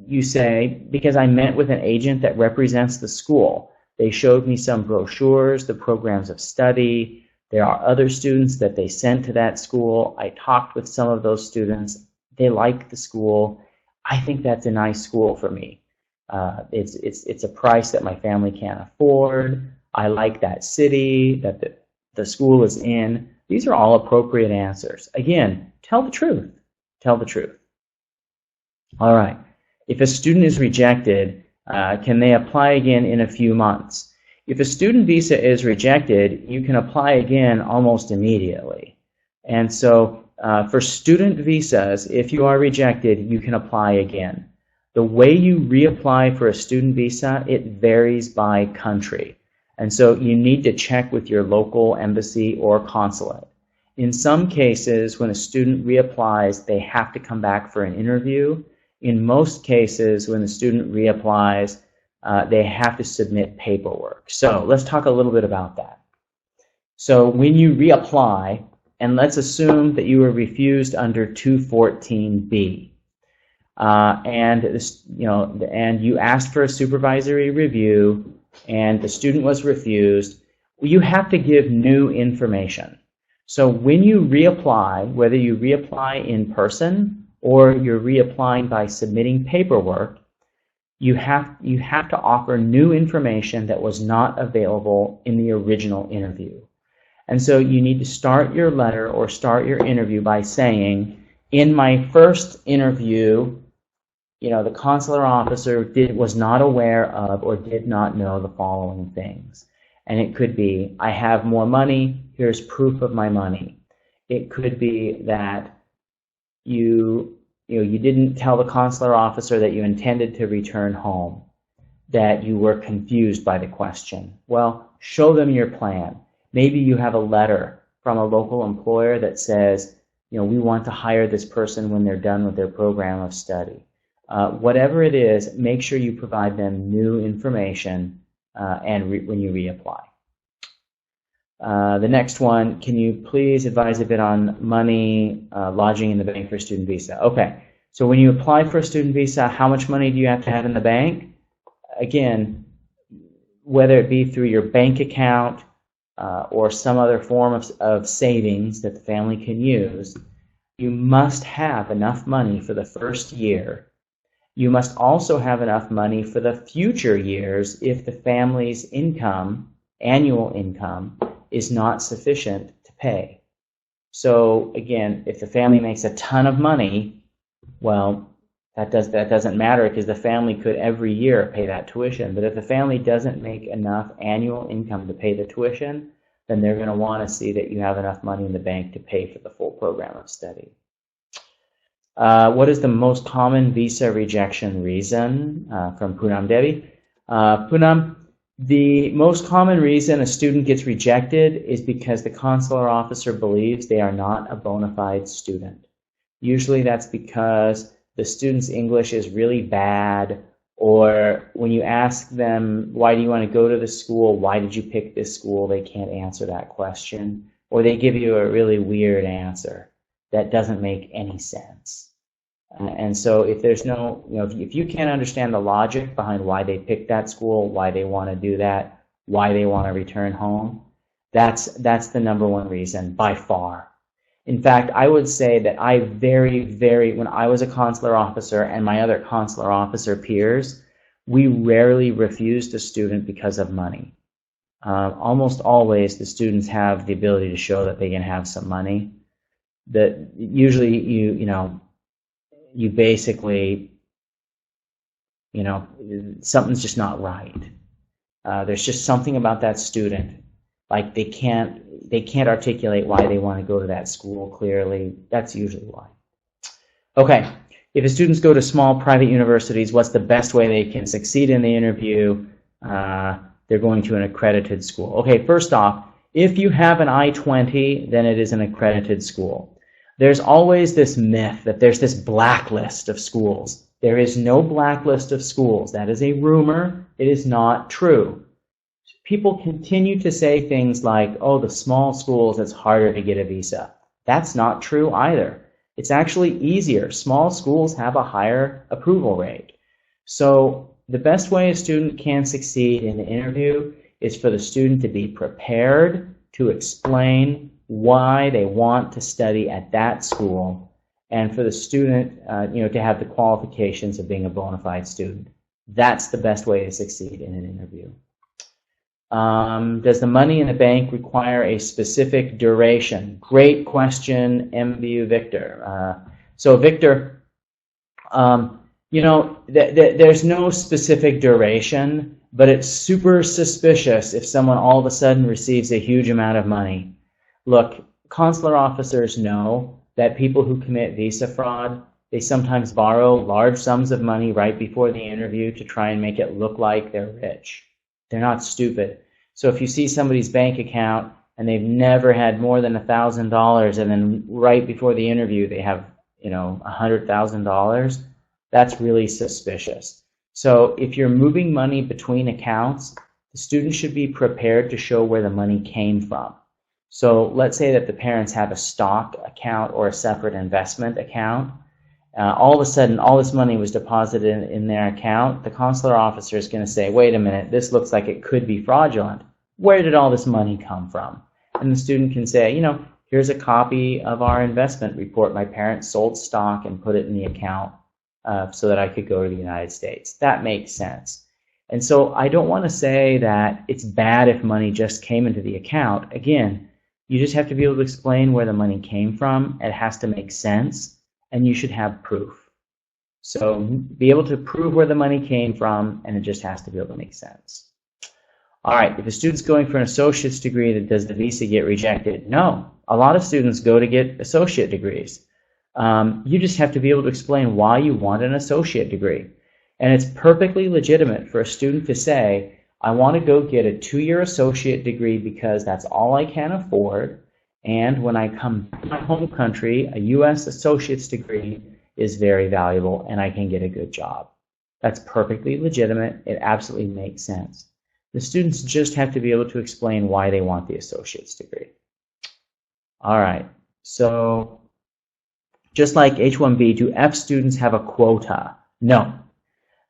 You say, because I met with an agent that represents the school. They showed me some brochures, the programs of study. There are other students that they sent to that school. I talked with some of those students. They like the school. I think that's a nice school for me. It's a price that my family can't afford. I like that city that the school is in. These are all appropriate answers. Again, tell the truth. Tell the truth. All right. If a student is rejected, can they apply again in a few months? If a student visa is rejected, you can apply again almost immediately. And so for student visas, if you are rejected, you can apply again. The way you reapply for a student visa, it varies by country. And so you need to check with your local embassy or consulate. In some cases, when a student reapplies, they have to come back for an interview. In most cases, when the student reapplies, they have to submit paperwork. So let's talk a little bit about that. So when you reapply, and let's assume that you were refused under 214B, and you asked for a supervisory review, and the student was refused, you have to give new information. So when you reapply, whether you reapply in person or you're reapplying by submitting paperwork, you have to offer new information that was not available in the original interview. And so you need to start your letter or start your interview by saying, in my first interview, the consular officer was not aware of or did not know the following things. And it could be, I have more money, here's proof of my money. It could be that you didn't tell the consular officer that you intended to return home, that you were confused by the question. Well, show them your plan. Maybe you have a letter from a local employer that says, we want to hire this person when they're done with their program of study. Whatever it is, make sure you provide them new information when you reapply. The next one, can you please advise a bit on money, lodging in the bank for a student visa? Okay, so when you apply for a student visa, how much money do you have to have in the bank? Again, whether it be through your bank account or some other form of savings that the family can use, you must have enough money for the first year. You must also have enough money for the future years if the family's income, annual income, is not sufficient to pay. So again, if the family makes a ton of money, well, that doesn't matter because the family could every year pay that tuition. But if the family doesn't make enough annual income to pay the tuition, then they're going to want to see that you have enough money in the bank to pay for the full program of study. What is the most common visa rejection reason? From Poonam Devi. Poonam, the most common reason a student gets rejected is because the consular officer believes they are not a bona fide student. Usually that's because the student's English is really bad, or when you ask them, why do you want to go to the school, why did you pick this school, they can't answer that question, or they give you a really weird answer that doesn't make any sense. And so if there's no, if you can't understand the logic behind why they picked that school, why they want to do that, why they want to return home, that's the number one reason by far. In fact, I would say that when I was a consular officer and my other consular officer peers, we rarely refused a student because of money. Almost always the students have the ability to show that they can have some money. That usually you basically, something's just not right. There's just something about that student. Like they can't articulate why they want to go to that school clearly. That's usually why. Okay, if the students go to small private universities, what's the best way they can succeed in the interview? They're going to an accredited school. Okay, first off, if you have an I-20, then it is an accredited school. There's always this myth that there's this blacklist of schools. There is no blacklist of schools. That is a rumor. It is not true. People continue to say things like, oh, the small schools, it's harder to get a visa. That's not true either. It's actually easier. Small schools have a higher approval rate. So the best way a student can succeed in the interview is for the student to be prepared to explain why they want to study at that school, and for the student to have the qualifications of being a bona fide student. That's the best way to succeed in an interview. Does the money in the bank require a specific duration? Great question, MBU Victor. So Victor, there's no specific duration, but it's super suspicious if someone all of a sudden receives a huge amount of money. Look, consular officers know that people who commit visa fraud, they sometimes borrow large sums of money right before the interview to try and make it look like they're rich. They're not stupid. So if you see somebody's bank account and they've never had more than $1,000, and then right before the interview they have, $100,000, that's really suspicious. So if you're moving money between accounts, the student should be prepared to show where the money came from. So let's say that the parents have a stock account or a separate investment account. All of a sudden, all this money was deposited in their account. The consular officer is going to say, wait a minute, this looks like it could be fraudulent. Where did all this money come from? And the student can say, here's a copy of our investment report. My parents sold stock and put it in the account so that I could go to the United States. That makes sense. And so I don't want to say that it's bad if money just came into the account. Again, you just have to be able to explain where the money came from. It has to make sense. And you should have proof. So be able to prove where the money came from, and it just has to be able to make sense. All right, if a student's going for an associate's degree, does the visa get rejected? No. A lot of students go to get associate degrees. You just have to be able to explain why you want an associate degree. And it's perfectly legitimate for a student to say, I want to go get a 2-year associate degree because that's all I can afford. And when I come to my home country, a U.S. associate's degree is very valuable and I can get a good job. That's perfectly legitimate. It absolutely makes sense. The students just have to be able to explain why they want the associate's degree. All right, so just like H-1B, do F students have a quota? No.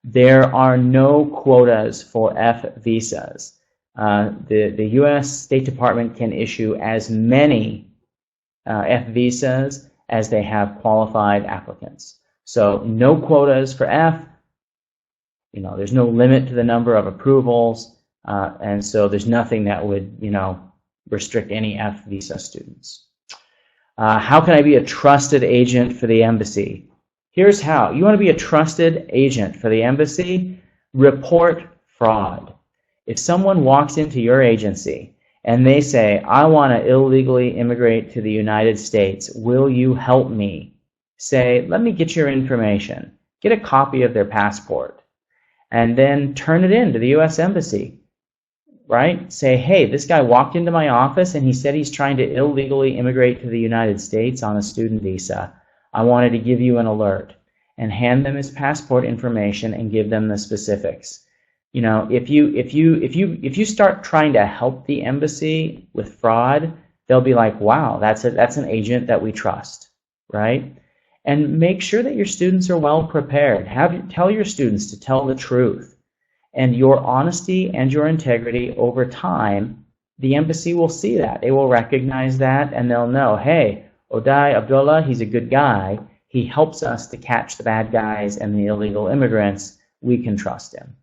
There are no quotas for F visas. The U.S. State Department can issue as many F visas as they have qualified applicants. So no quotas for F. There's no limit to the number of approvals, and so there's nothing that would, restrict any F visa students. How can I be a trusted agent for the embassy? Here's how. You want to be a trusted agent for the embassy? Report fraud. If someone walks into your agency and they say, I want to illegally immigrate to the United States, will you help me? Say, let me get your information. Get a copy of their passport and then turn it in to the U.S. Embassy, right? Say, hey, this guy walked into my office and he said he's trying to illegally immigrate to the United States on a student visa. I wanted to give you an alert, and hand them his passport information and give them the specifics. You know, if you start trying to help the embassy with fraud, they'll be like, wow, that's an agent that we trust, right? And make sure that your students are well prepared. Tell your students to tell the truth. And your honesty and your integrity over time, the embassy will see that. They will recognize that, and they'll know, hey, Odai Abdullah, he's a good guy. He helps us to catch the bad guys and the illegal immigrants. We can trust him.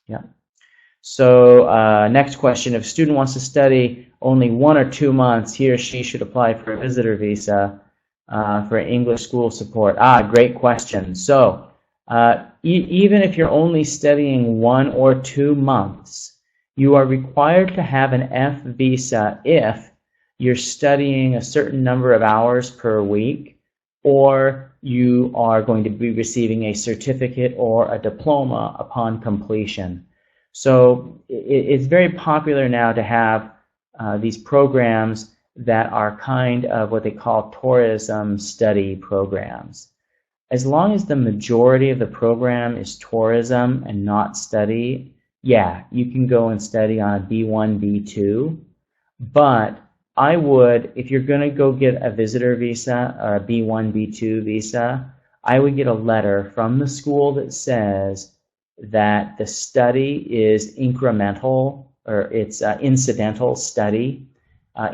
Yeah. So next question, if a student wants to study only 1 or 2 months, he or she should apply for a visitor visa for English school support. Great question. So even if you're only studying 1 or 2 months, you are required to have an F visa if you're studying a certain number of hours per week, or you are going to be receiving a certificate or a diploma upon completion. So it's very popular now to have these programs that are kind of what they call tourism study programs. As long as the majority of the program is tourism and not study, yeah, you can go and study on a B1, B2, but I would, if you're going to go get a visitor visa or a B1, B2 visa, I would get a letter from the school that says that the study is incremental, or it's incidental study.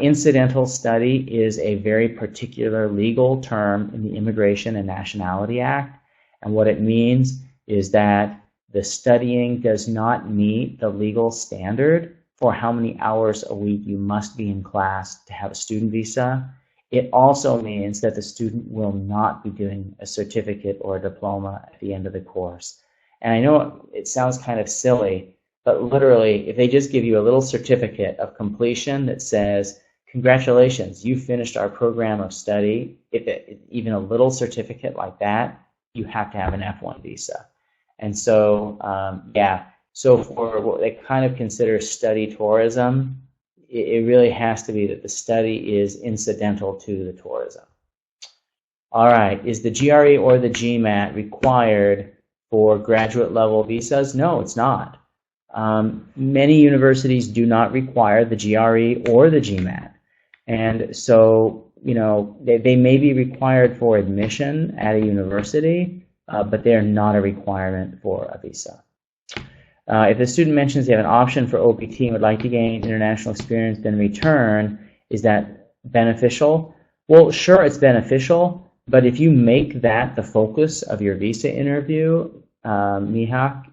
Incidental study is a very particular legal term in the Immigration and Nationality Act, and what it means is that the studying does not meet the legal standard for how many hours a week you must be in class to have a student visa. It also means that the student will not be doing a certificate or a diploma at the end of the course. And I know it sounds kind of silly, but literally, if they just give you a little certificate of completion that says, congratulations, you finished our program of study, even a little certificate like that, you have to have an F1 visa. And so, yeah, so for what they kind of consider study tourism, it really has to be that the study is incidental to the tourism. All right, is the GRE or the GMAT required for graduate level visas? No, it's not. Many universities do not require the GRE or the GMAT. And so, you know, they may be required for admission at a university, but they're not a requirement for a visa. If the student mentions they have an option for OPT and would like to gain international experience, then return, is that beneficial? Well, sure, it's beneficial, but if you make that the focus of your visa interview, Mihak,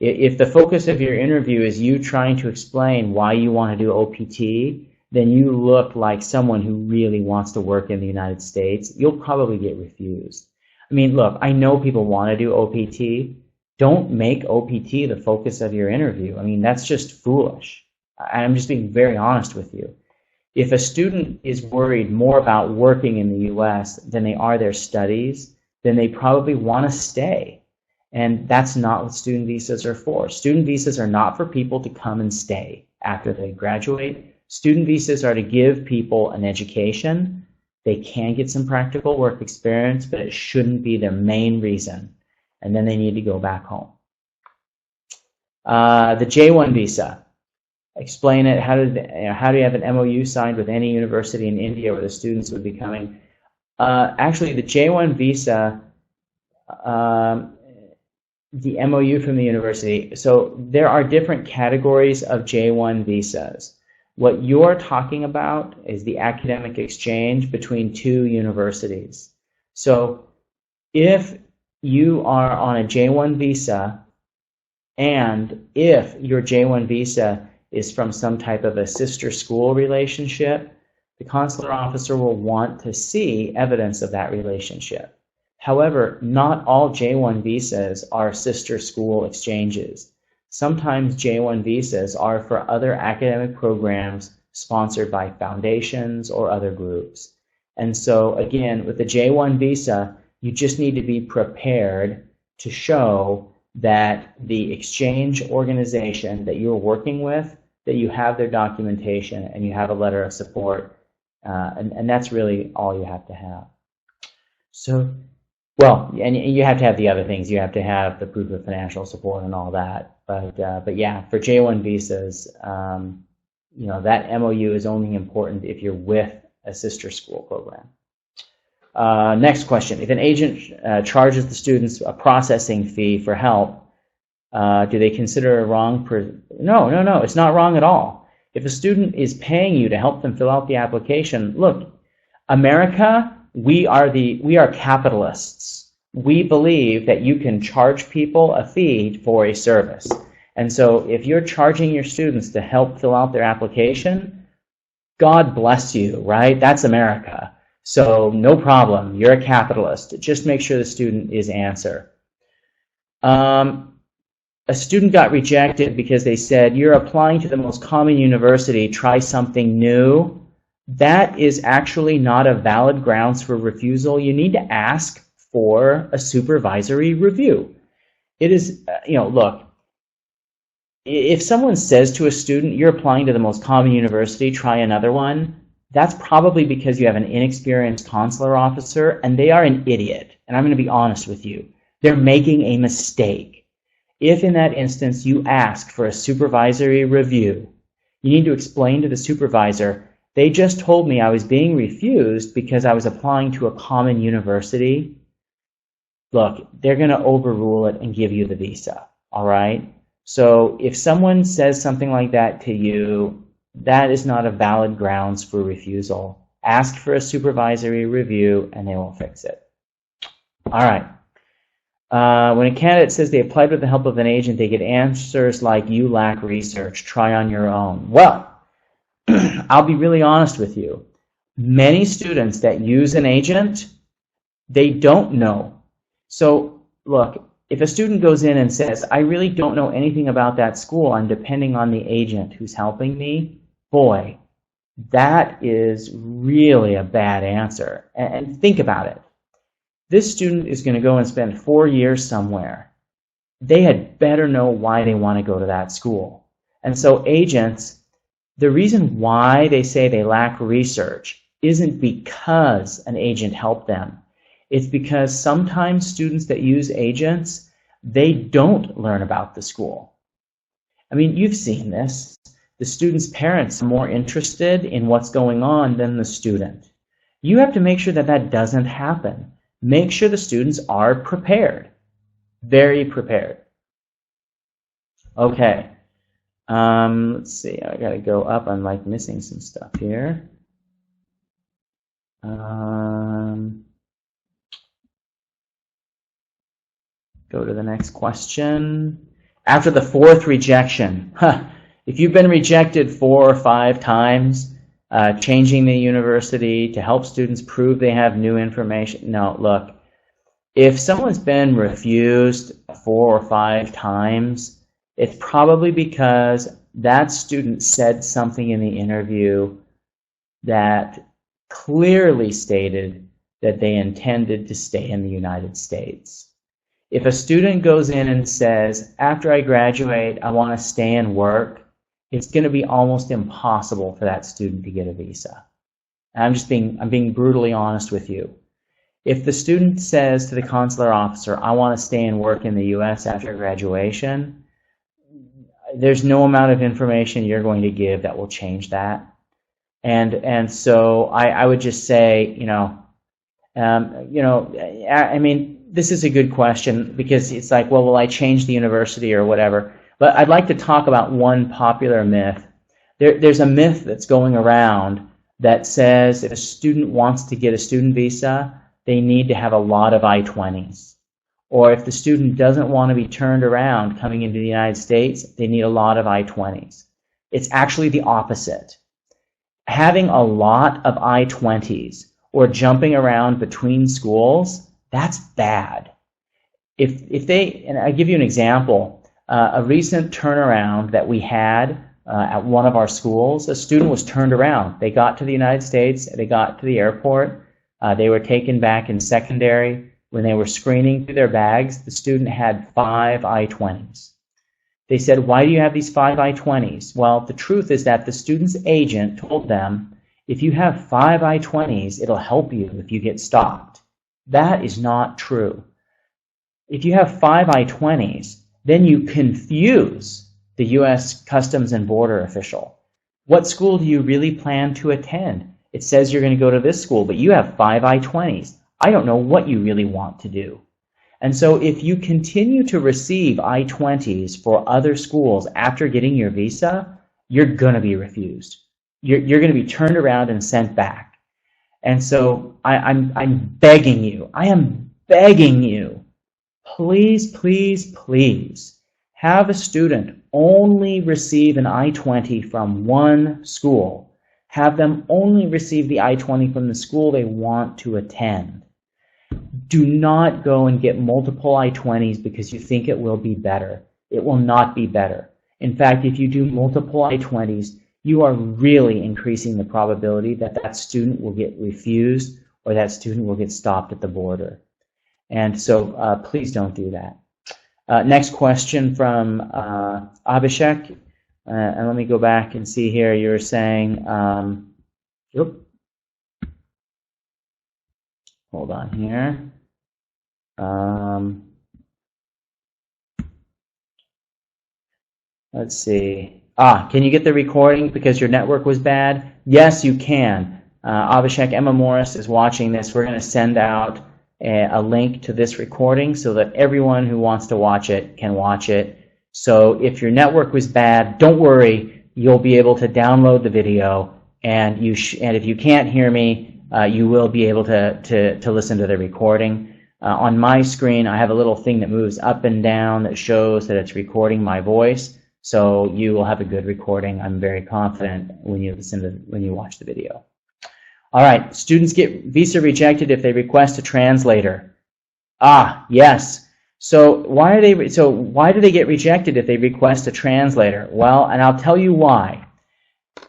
if the focus of your interview is you trying to explain why you want to do OPT, then you look like someone who really wants to work in the United States. You'll probably get refused. I mean, look, I know people want to do OPT. Don't make OPT the focus of your interview. I mean, that's just foolish. I'm just being very honest with you. If a student is worried more about working in the US than they are their studies, then they probably want to stay. And that's not what student visas are for. Student visas are not for people to come and stay after they graduate. Student visas are to give people an education. They can get some practical work experience, but it shouldn't be their main reason. And then they need to go back home. The J1 visa. Explain it. How do you have an MOU signed with any university in India where the students would be coming? Actually, the J1 visa, the MOU from the university. So there are different categories of J1 visas. What you're talking about is the academic exchange between two universities. So if you are on a J1 visa, and if your J1 visa is from some type of a sister school relationship, the consular officer will want to see evidence of that relationship. However, not all J1 visas are sister school exchanges. Sometimes J1 visas are for other academic programs sponsored by foundations or other groups. And so again, with the J1 visa, you just need to be prepared to show that the exchange organization that you're working with, that you have their documentation and you have a letter of support, and that's really all you have to have. So, well, and you have to have the other things. You have to have the proof of financial support and all that. But yeah, for J1 visas, you know, that MOU is only important if you're with a sister school program. Next question. If an agent charges the students a processing fee for help, do they consider it wrong? No, it's not wrong at all. If a student is paying you to help them fill out the application, look, America, we are capitalists. We believe that you can charge people a fee for a service. And so if you're charging your students to help fill out their application, God bless you, right? That's America. So no problem, you're a capitalist. Just make sure the student is answer. A student got rejected because they said, you're applying to the most common university, try something new. That is actually not a valid grounds for refusal. You need to ask for a supervisory review. It is, you know, look, if someone says to a student, you're applying to the most common university, try another one, that's probably because you have an inexperienced consular officer and they are an idiot. And I'm going to be honest with you. They're making a mistake. If in that instance you ask for a supervisory review, you need to explain to the supervisor, they just told me I was being refused because I was applying to a common university. Look, they're going to overrule it and give you the visa, all right? So if someone says something like that to you, that is not a valid grounds for refusal. Ask for a supervisory review and they will fix it. All right. When a candidate says they applied with the help of an agent, they get answers like, you lack research, try on your own. Well, I'll be really honest with you. Many students that use an agent, they don't know. So look, if a student goes in and says, I really don't know anything about that school, I'm depending on the agent who's helping me, boy, that is really a bad answer. And think about it. This student is going to go and spend 4 years somewhere. They had better know why they want to go to that school. And so agents, the reason why they say they lack research isn't because an agent helped them. It's because sometimes students that use agents, they don't learn about the school. I mean, you've seen this. The student's parents are more interested in what's going on than the student. You have to make sure that that doesn't happen. Make sure the students are prepared, very prepared. Okay, let's see, I gotta go up, I'm like missing some stuff here. Go to the next question. After the 4th rejection, if you've been rejected 4 or 5 times, changing the university to help students prove they have new information. No, look, if someone's been refused 4 or 5 times, it's probably because that student said something in the interview that clearly stated that they intended to stay in the United States. If a student goes in and says, after I graduate, I want to stay and work, it's going to be almost impossible for that student to get a visa. And I'm being brutally honest with you. If the student says to the consular officer, I want to stay and work in the US after graduation, there's no amount of information you're going to give that will change that. And so I would just say, I mean, this is a good question because it's like, well, will I change the university or whatever? But I'd like to talk about one popular myth. There's a myth that's going around that says if a student wants to get a student visa, they need to have a lot of I-20s. Or if the student doesn't want to be turned around coming into the United States, they need a lot of I-20s. It's actually the opposite. Having a lot of I-20s or jumping around between schools, that's bad. And I'll give you an example. A recent turnaround that we had at one of our schools, a student was turned around. They got to the United States, they got to the airport, they were taken back in secondary. When they were screening through their bags, the student had 5 I-20s. They said, why do you have these 5 I-20s? Well, the truth is that the student's agent told them, if you have 5 I-20s, it'll help you if you get stopped. That is not true. If you have 5 I-20s, then you confuse the U.S. Customs and Border official. What school do you really plan to attend? It says you're going to go to this school, but you have 5 I-20s. I don't know what you really want to do. And so if you continue to receive I-20s for other schools after getting your visa, you're going to be refused. You're going to be turned around and sent back. And so I'm begging you, I am begging you, please, please, please have a student only receive an I-20 from one school. Have them only receive the I-20 from the school they want to attend. Do not go and get multiple I-20s because you think it will be better. It will not be better. In fact, if you do multiple I-20s, you are really increasing the probability that that student will get refused or that student will get stopped at the border. And so please don't do that. Next question from Abhishek. And let me go back and see here. You were saying, hold on here. Let's see. Can you get the recording because your network was bad? Yes, you can. Abhishek, Emma Morris is watching this. We're going to send out a link to this recording so that everyone who wants to watch it can watch it. So if your network was bad, don't worry. You'll be able to download the video, and if you can't hear me, you will be able to listen to the recording. On my screen, I have a little thing that moves up and down that shows that it's recording my voice. So you will have a good recording. I'm very confident when you watch the video. All right, students get visa rejected if they request a translator. Yes. So why do they get rejected if they request a translator? Well, and I'll tell you why.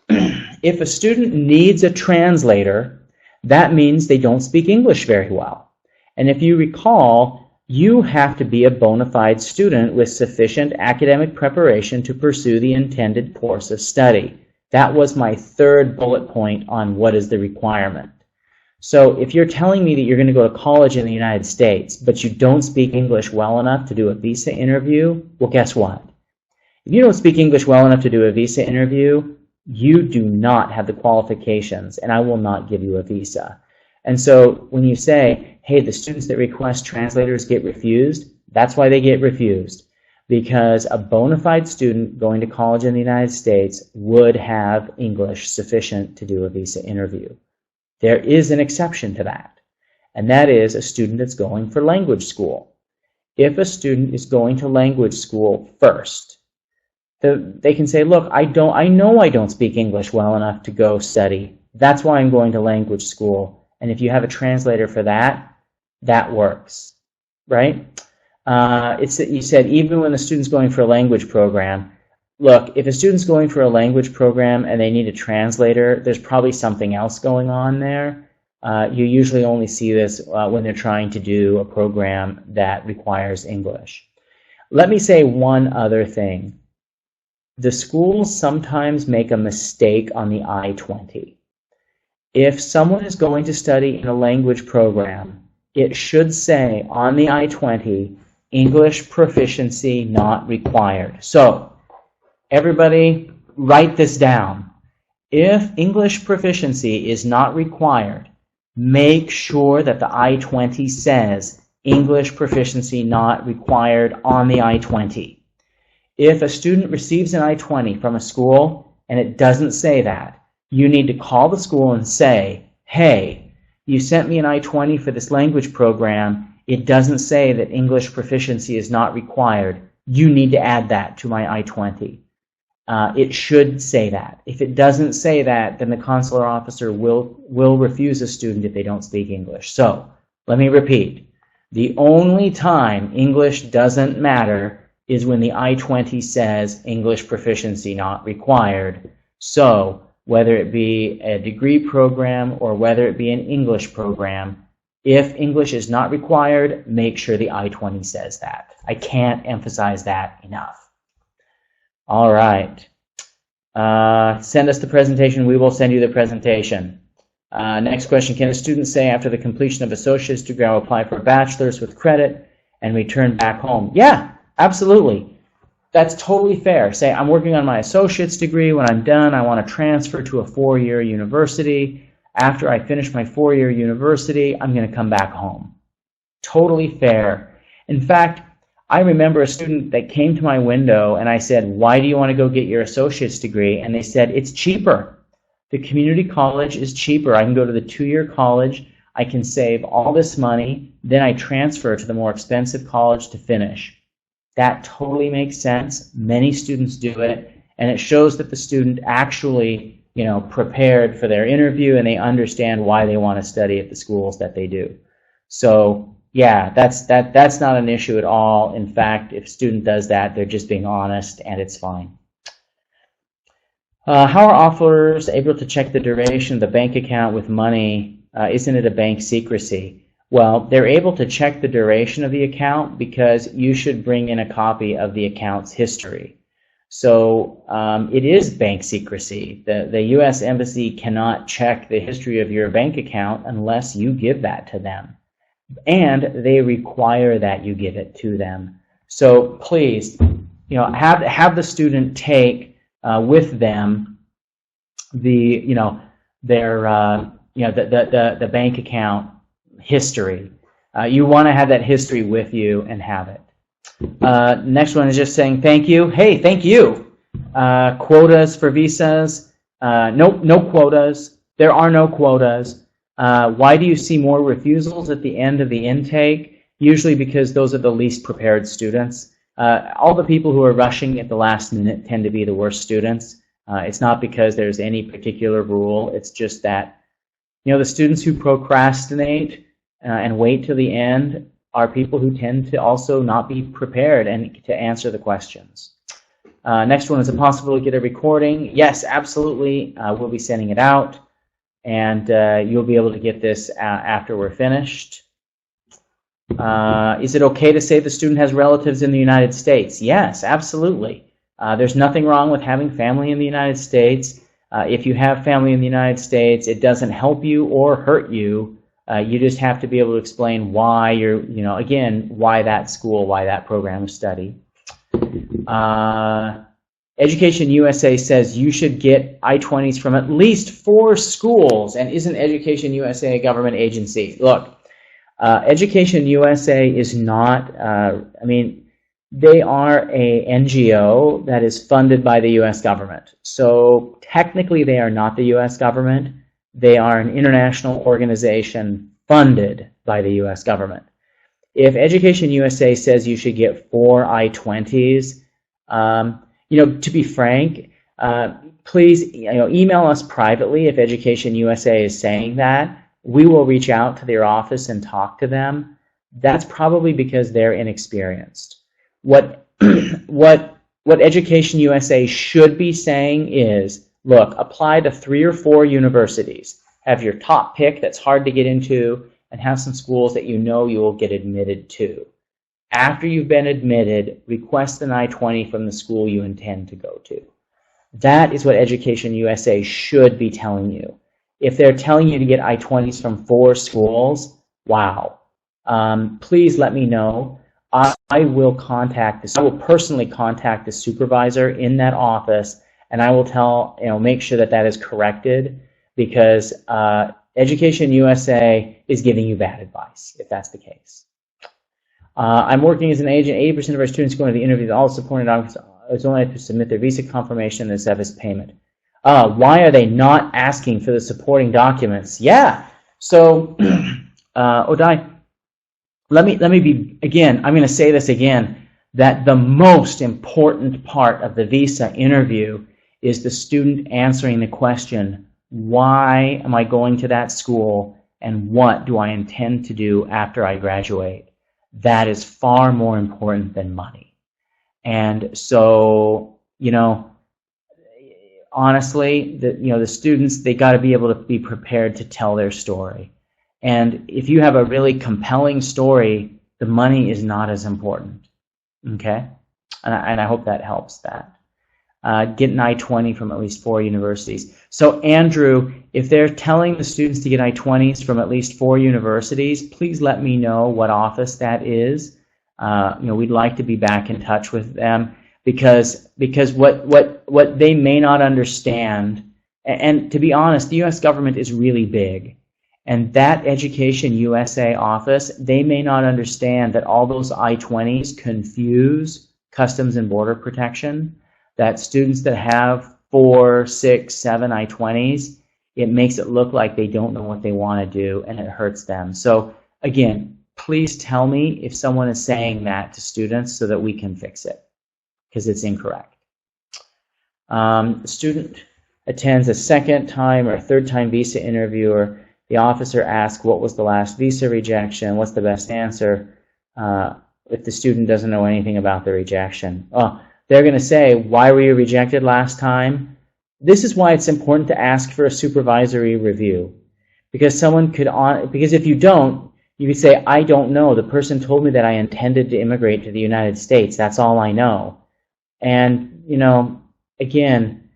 If a student needs a translator, that means they don't speak English very well. And if you recall, you have to be a bona fide student with sufficient academic preparation to pursue the intended course of study. That was my third bullet point on what is the requirement. So if you're telling me that you're going to go to college in the United States, but you don't speak English well enough to do a visa interview, well, guess what? If you don't speak English well enough to do a visa interview, you do not have the qualifications, and I will not give you a visa. And so when you say, hey, the students that request translators get refused, that's why they get refused. Because a bona fide student going to college in the United States would have English sufficient to do a visa interview. There is an exception to that, and that is a student that's going for language school. If a student is going to language school first, they can say, look, I know I don't speak English well enough to go study. That's why I'm going to language school. And if you have a translator for that, that works, right? You said even when the student's going for a language program, look, if a student's going for a language program and they need a translator, there's probably something else going on there. You usually only see this when they're trying to do a program that requires English. Let me say one other thing. The schools sometimes make a mistake on the I-20. If someone is going to study in a language program, it should say on the I-20, English proficiency not required. So, everybody write this down. If English proficiency is not required, make sure that the I-20 says English proficiency not required on the I-20. If a student receives an I-20 from a school and it doesn't say that, you need to call the school and say, hey, you sent me an I-20 for this language program. It doesn't say that English proficiency is not required. You need to add that to my I-20. it should say that. If it doesn't say that, then the consular officer will refuse a student if they don't speak English. So, let me repeat. The only time English doesn't matter is when the I-20 says English proficiency not required. So, whether it be a degree program or whether it be an English program, if English is not required, make sure the I-20 says that. I can't emphasize that enough. All right. Send us the presentation. We will send you the presentation. Next question. Can a student say after the completion of associate's degree, I'll apply for a bachelor's with credit and return back home? Yeah, absolutely. That's totally fair. Say, I'm working on my associate's degree. When I'm done, I want to transfer to a 4-year university. After I finish my 4-year university, I'm going to come back home. Totally fair. In fact, I remember a student that came to my window and I said, why do you want to go get your associate's degree? And they said, it's cheaper. The community college is cheaper. I can go to the 2-year college. I can save all this money. Then I transfer to the more expensive college to finish. That totally makes sense. Many students do it. And it shows that the student actually, prepared for their interview and they understand why they want to study at the schools that they do. So, yeah, that's not an issue at all. In fact, if a student does that, they're just being honest, and it's fine. How are offers able to check the duration of the bank account with money? Isn't it a bank secrecy? Well, they're able to check the duration of the account because you should bring in a copy of the account's history. So it is bank secrecy. The U.S. Embassy cannot check the history of your bank account unless you give that to them. And they require that you give it to them. So please, have the student take with them the the bank account history. You want to have that history with you and have it. Next one is just saying thank you. Hey, thank you. Quotas for visas? No quotas. There are no quotas. Why do you see more refusals at the end of the intake? Usually because those are the least prepared students. All the people who are rushing at the last minute tend to be the worst students. It's not because there's any particular rule. It's just that, the students who procrastinate and wait till the end are people who tend to also not be prepared and to answer the questions. Next one, is it possible to get a recording? Yes, absolutely. We'll be sending it out. And you'll be able to get this after we're finished. Is it okay to say the student has relatives in the United States? Yes, absolutely. There's nothing wrong with having family in the United States. If you have family in the United States, it doesn't help you or hurt you. You just have to be able to explain why you're, again, why that school, why that program of study. Education USA says you should get I-20s from at least 4 schools, and isn't Education USA a government agency? Look, Education USA is not, they are a NGO that is funded by the US government. So technically they are not the US government. They are an international organization funded by the US government. If Education USA says you should get 4 I-20s, to be frank, please email us privately if Education USA is saying that. We will reach out to their office and talk to them. That's probably because they're inexperienced. What Education USA should be saying is, look, apply to 3 or 4 universities. Have your top pick that's hard to get into, and have some schools that you will get admitted to. After you've been admitted, request an I-20 from the school you intend to go to. That is what Education USA should be telling you. If they're telling you to get I-20s from 4 schools, wow. Please let me know. I will personally contact the supervisor in that office, and I will make sure that is corrected, because Education USA is giving you bad advice if that's the case. I'm working as an agent. 80% of our students go to the interview. All supporting documents is only to submit their visa confirmation and SEVIS payment. Why are they not asking for the supporting documents? Yeah. So, Odai, let me be again. I'm going to say this again. that the most important part of the visa interview is the student answering the question, why am I going to that school and what do I intend to do after I graduate? That is far more important than money. And so, honestly, the students, they got to be able to be prepared to tell their story. And if you have a really compelling story, the money is not as important. Okay? And I hope that helps that. Get an I-20 from at least 4 universities. So Andrew, if they're telling the students to get I-20s from at least 4 universities, please let me know what office that is. We'd like to be back in touch with them because what they may not understand, and to be honest, the U.S. government is really big. And that Education USA office, they may not understand that all those I-20s confuse Customs and Border Protection, that students that have 4, 6, 7 I-20s, it makes it look like they don't know what they want to do and it hurts them. So again, please tell me if someone is saying that to students so that we can fix it, because it's incorrect. The student attends a second time or third time visa interviewer. The officer asks, what was the last visa rejection? What's the best answer? If the student doesn't know anything about the rejection. Oh, they're going to say, why were you rejected last time? This is why it's important to ask for a supervisory review. Because because if you don't, you could say, I don't know. The person told me that I intended to immigrate to the United States. That's all I know. And, again,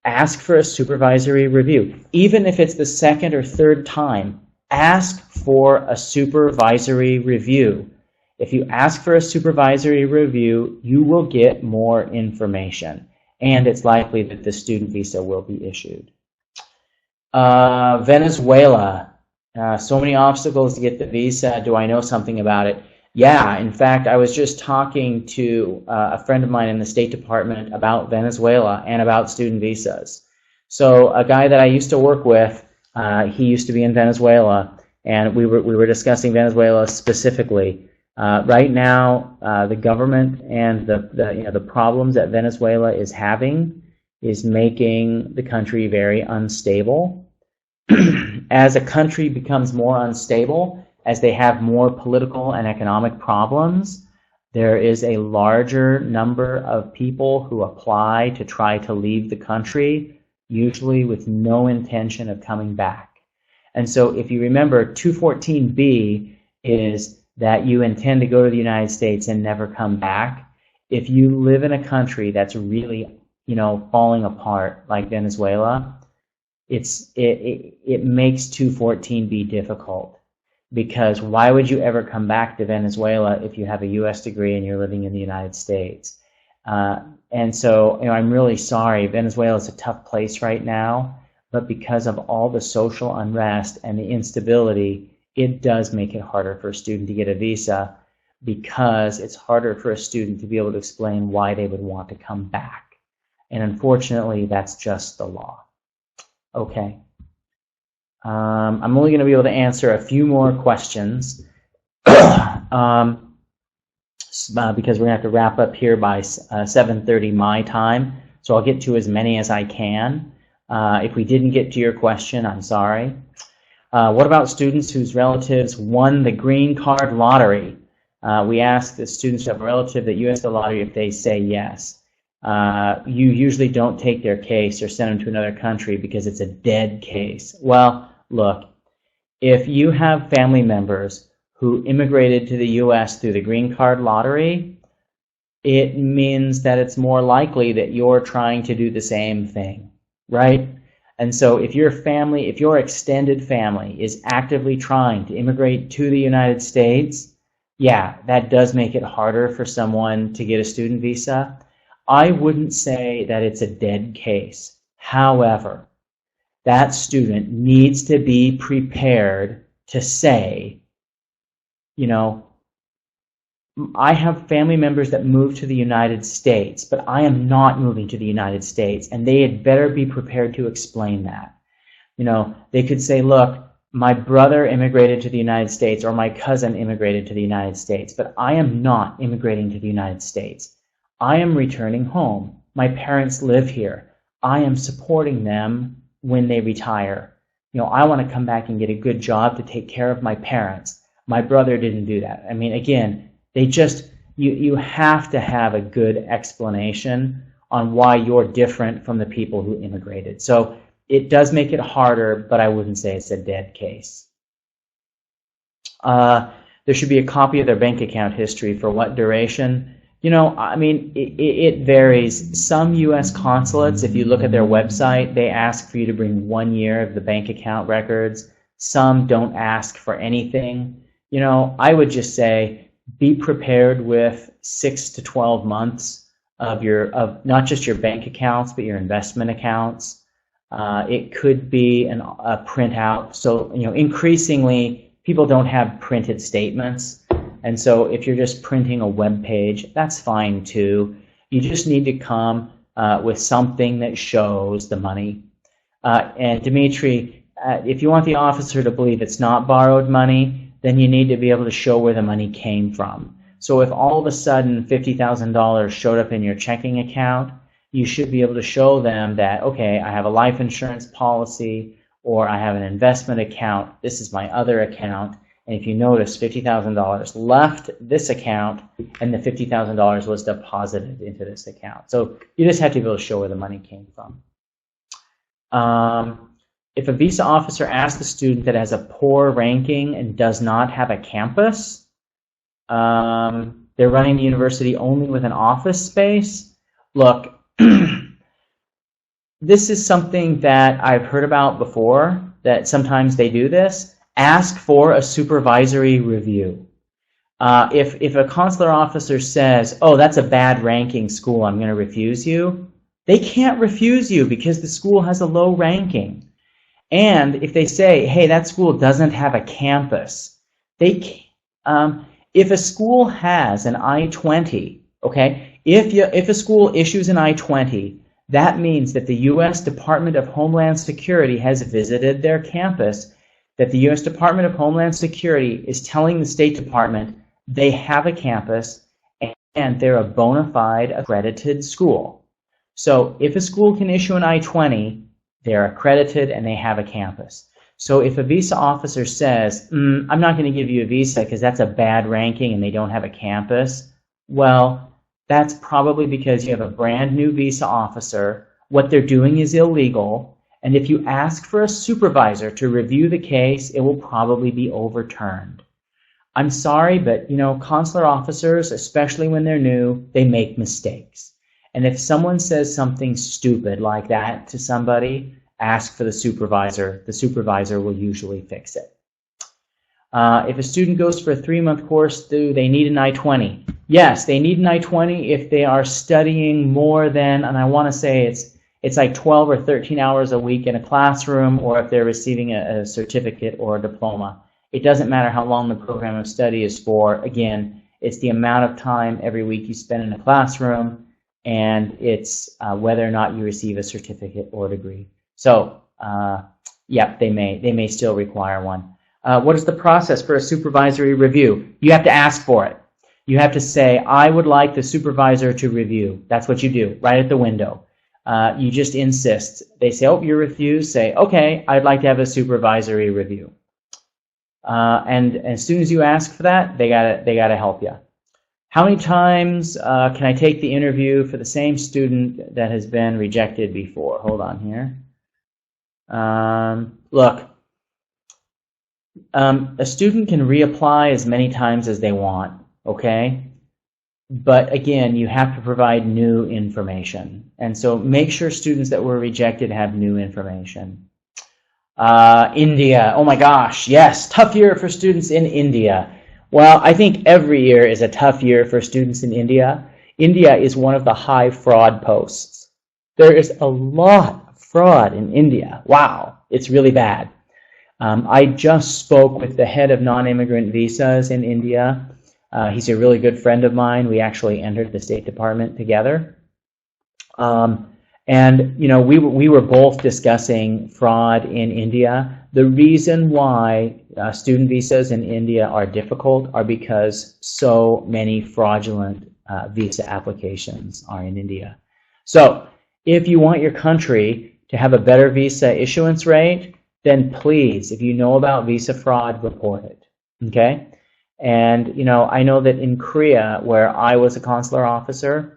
ask for a supervisory review. Even if it's the second or third time, ask for a supervisory review. If you ask for a supervisory review, you will get more information, and it's likely that the student visa will be issued. Venezuela, so many obstacles to get the visa. Do I know something about it? Yeah, in fact, I was just talking to a friend of mine in the State Department about Venezuela and about student visas. So a guy that I used to work with, he used to be in Venezuela, and we were discussing Venezuela specifically. Right now, the government and the problems that Venezuela is having is making the country very unstable. As a country becomes more unstable, as they have more political and economic problems, there is a larger number of people who apply to try to leave the country, usually with no intention of coming back. And so if you remember, 214B is that you intend to go to the United States and never come back. If you live in a country that's really, falling apart like Venezuela, it makes 214B difficult. Because why would you ever come back to Venezuela if you have a U.S. degree and you're living in the United States? And so, I'm really sorry. Venezuela is a tough place right now, but because of all the social unrest and the instability, it does make it harder for a student to get a visa, because it's harder for a student to be able to explain why they would want to come back. And unfortunately, that's just the law. Okay. I'm only going to be able to answer a few more questions because we're going to have to wrap up here by 7:30 my time. So I'll get to as many as I can. If we didn't get to your question, I'm sorry. What about students whose relatives won the green card lottery? We ask the students who have a relative that U.S. the lottery if they say yes. You usually don't take their case or send them to another country because it's a dead case. Well, look, if you have family members who immigrated to the U.S. through the green card lottery, it means that it's more likely that you're trying to do the same thing, right? And so if your family, if your extended family is actively trying to immigrate to the United States, yeah, that does make it harder for someone to get a student visa. I wouldn't say that it's a dead case. However, that student needs to be prepared to say, I have family members that move to the United States, but I am not moving to the United States, and they had better be prepared to explain that. They could say, look, my brother immigrated to the United States, or my cousin immigrated to the United States, but I am not immigrating to the United States. I am returning home. My parents live here. I am supporting them when they retire. You know, I want to come back and get a good job to take care of my parents. My brother didn't do that. I mean, again, they just, you have to have a good explanation on why you're different from the people who immigrated. So it does make it harder, but I wouldn't say it's a dead case. There should be a copy of their bank account history. For what duration? You know, I mean, it varies. Some U.S. consulates, if you look at their website, they ask for you to bring 1 year of the bank account records. Some don't ask for anything. You know, I would just say be prepared with 6 to 12 months of not just your bank accounts, but your investment accounts. It could be a printout. So, you know, increasingly, people don't have printed statements. And so if you're just printing a web page, that's fine too. You just need to come with something that shows the money. And Dimitri, if you want the officer to believe it's not borrowed money, then you need to be able to show where the money came from. So if all of a sudden $50,000 showed up in your checking account, you should be able to show them that, okay, I have a life insurance policy, or I have an investment account, this is my other account, and if you notice, $50,000 left this account, and the $50,000 was deposited into this account. So you just have to be able to show where the money came from. If a visa officer asks a student that has a poor ranking and does not have a campus, they're running the university only with an office space. Look, this is something that I've heard about before, that sometimes they do this. Ask for a supervisory review. If a consular officer says, oh, that's a bad ranking school, I'm going to refuse you, they can't refuse you because the school has a low ranking. And if they say, hey, that school doesn't have a campus, if a school has an I-20, okay, if a school issues an I-20, that means that the U.S. Department of Homeland Security has visited their campus, that the U.S. Department of Homeland Security is telling the State Department they have a campus and they're a bona fide accredited school. So if a school can issue an I-20, they're accredited and they have a campus. So if a visa officer says, I'm not going to give you a visa because that's a bad ranking and they don't have a campus, well, that's probably because you have a brand new visa officer. What they're doing is illegal. And if you ask for a supervisor to review the case, it will probably be overturned. I'm sorry, but you know, consular officers, especially when they're new, they make mistakes. And if someone says something stupid like that to somebody, ask for the supervisor. The supervisor will usually fix it. If a student goes for a 3-month course, do they need an I-20? Yes, they need an I-20 if they are studying more than, and I want to say it's like 12 or 13 hours a week in a classroom, or if they're receiving a certificate or a diploma. It doesn't matter how long the program of study is for. Again, it's the amount of time every week you spend in a classroom, and it's whether or not you receive a certificate or degree. So, yeah, they may still require one. What is the process for a supervisory review? You have to ask for it. You have to say, I would like the supervisor to review. That's what you do, right at the window. You just insist. They say, oh, you're refused. Say, okay, I'd like to have a supervisory review. And as soon as you ask for that, they gotta help you. How many times can I take the interview for the same student that has been rejected before? Hold on here. Look, a student can reapply as many times as they want, okay? But again, you have to provide new information. And so make sure students that were rejected have new information. India, oh my gosh, yes, tough year for students in India. Well, I think every year is a tough year for students in India. India is one of the high fraud posts. There is a lot of fraud in India. Wow, it's really bad. I just spoke with the head of non-immigrant visas in India. He's a really good friend of mine. We actually entered the State Department together. And we were both discussing fraud in India. The reason why student visas in India are difficult are because so many fraudulent visa applications are in India. So if you want your country to have a better visa issuance rate, then please, if you know about visa fraud, report it. Okay? And I know that in Korea, where I was a consular officer,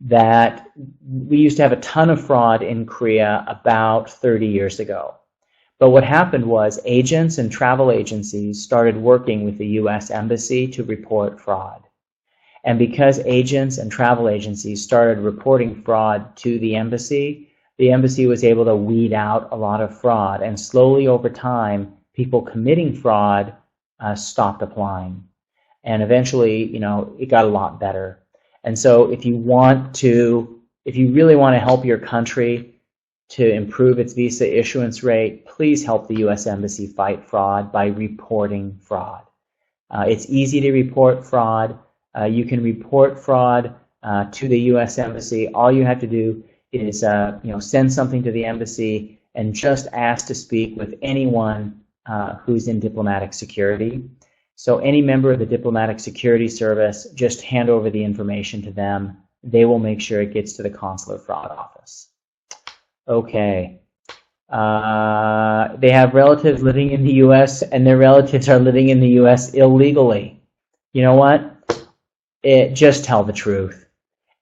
that we used to have a ton of fraud in Korea about 30 years ago. But what happened was agents and travel agencies started working with the U.S. Embassy to report fraud. And because agents and travel agencies started reporting fraud to the embassy was able to weed out a lot of fraud. And slowly over time, people committing fraud stopped applying. And eventually, it got a lot better. And so if you really want to help your country to improve its visa issuance rate, please help the U.S. Embassy fight fraud by reporting fraud. It's easy to report fraud. You can report fraud to the U.S. Embassy. All you have to do is send something to the embassy and just ask to speak with anyone who's in diplomatic security. So any member of the diplomatic security service, just hand over the information to them. They will make sure it gets to the consular fraud office. Okay. They have relatives living in the U.S. and their relatives are living in the U.S. illegally. You know what? Just tell the truth.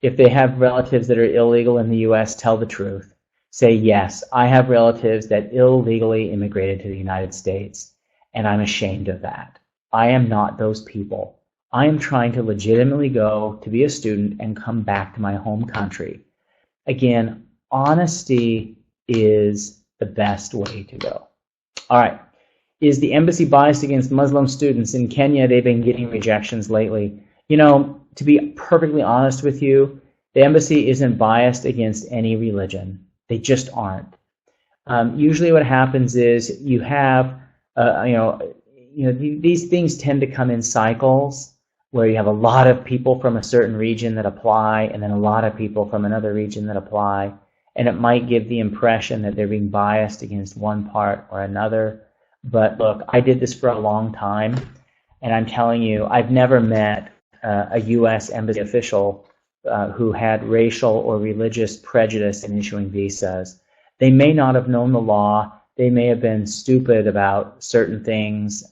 If they have relatives that are illegal in the U.S., tell the truth. Say, yes, I have relatives that illegally immigrated to the United States, and I'm ashamed of that. I am not those people. I am trying to legitimately go to be a student and come back to my home country. Again, honesty is the best way to go. All right. Is the embassy biased against Muslim students? In Kenya, they've been getting rejections lately. To be perfectly honest with you, the embassy isn't biased against any religion. They just aren't. Usually what happens is you have, these things tend to come in cycles where you have a lot of people from a certain region that apply and then a lot of people from another region that apply. And it might give the impression that they're being biased against one part or another. But look, I did this for a long time, and I'm telling you, I've never met a U.S. embassy official who had racial or religious prejudice in issuing visas. They may not have known the law. They may have been stupid about certain things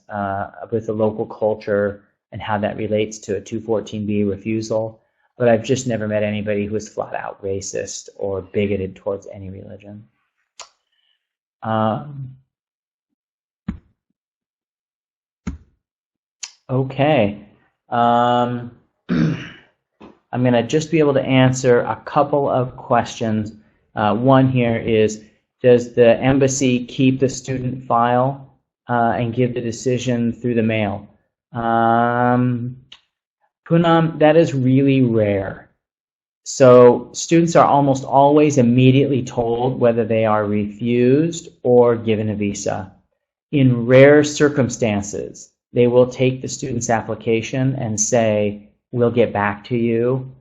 with the local culture and how that relates to a 214B refusal. But I've just never met anybody who is flat out racist or bigoted towards any religion. Okay. I'm going to just be able to answer a couple of questions. One here is, does the embassy keep the student file and give the decision through the mail? Poonam, that is really rare. So students are almost always immediately told whether they are refused or given a visa. In rare circumstances, they will take the student's application and say, we'll get back to you.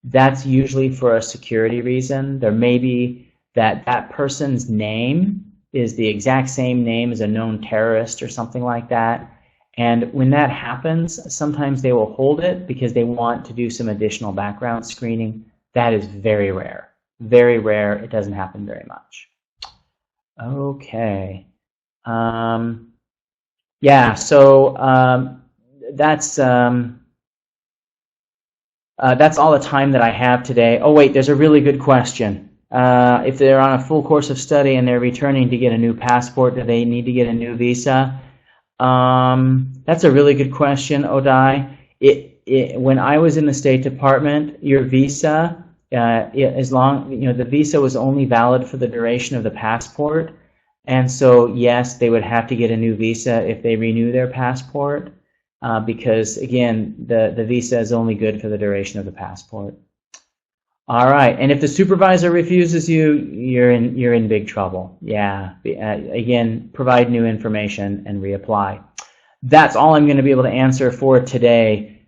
That's usually for a security reason. There may be that person's name is the exact same name as a known terrorist or something like that. And when that happens, sometimes they will hold it because they want to do some additional background screening. That is very rare. Very rare. It doesn't happen very much. Okay. Yeah, so that's all the time that I have today. Oh wait, there's a really good question. If they're on a full course of study and they're returning to get a new passport, do they need to get a new visa? That's a really good question, Odai. When I was in the State Department, your visa, the visa was only valid for the duration of the passport. And so, yes, they would have to get a new visa if they renew their passport, because, again, the visa is only good for the duration of the passport. All right, and if the supervisor refuses you, you're in big trouble. Yeah, again, provide new information and reapply. That's all I'm going to be able to answer for today.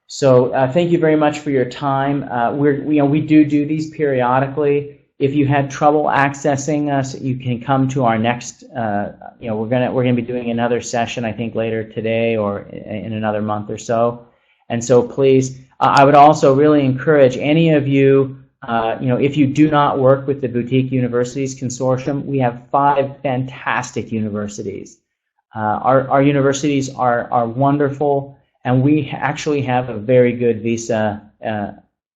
So thank you very much for your time. We do these periodically. If you had trouble accessing us, you can come to our next. We're gonna be doing another session, I think, later today or in another month or so. And so please, I would also really encourage any of you. If you do not work with the Boutique Universities Consortium, we have 5 fantastic universities. Our universities are wonderful, and we actually have a very good visa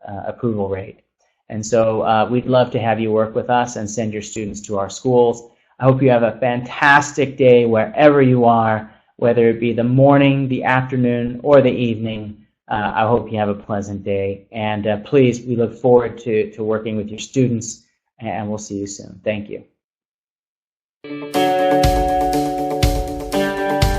approval rate. And so we'd love to have you work with us and send your students to our schools. I hope you have a fantastic day wherever you are, whether it be the morning, the afternoon, or the evening. I hope you have a pleasant day. And please, we look forward to working with your students, and we'll see you soon. Thank you.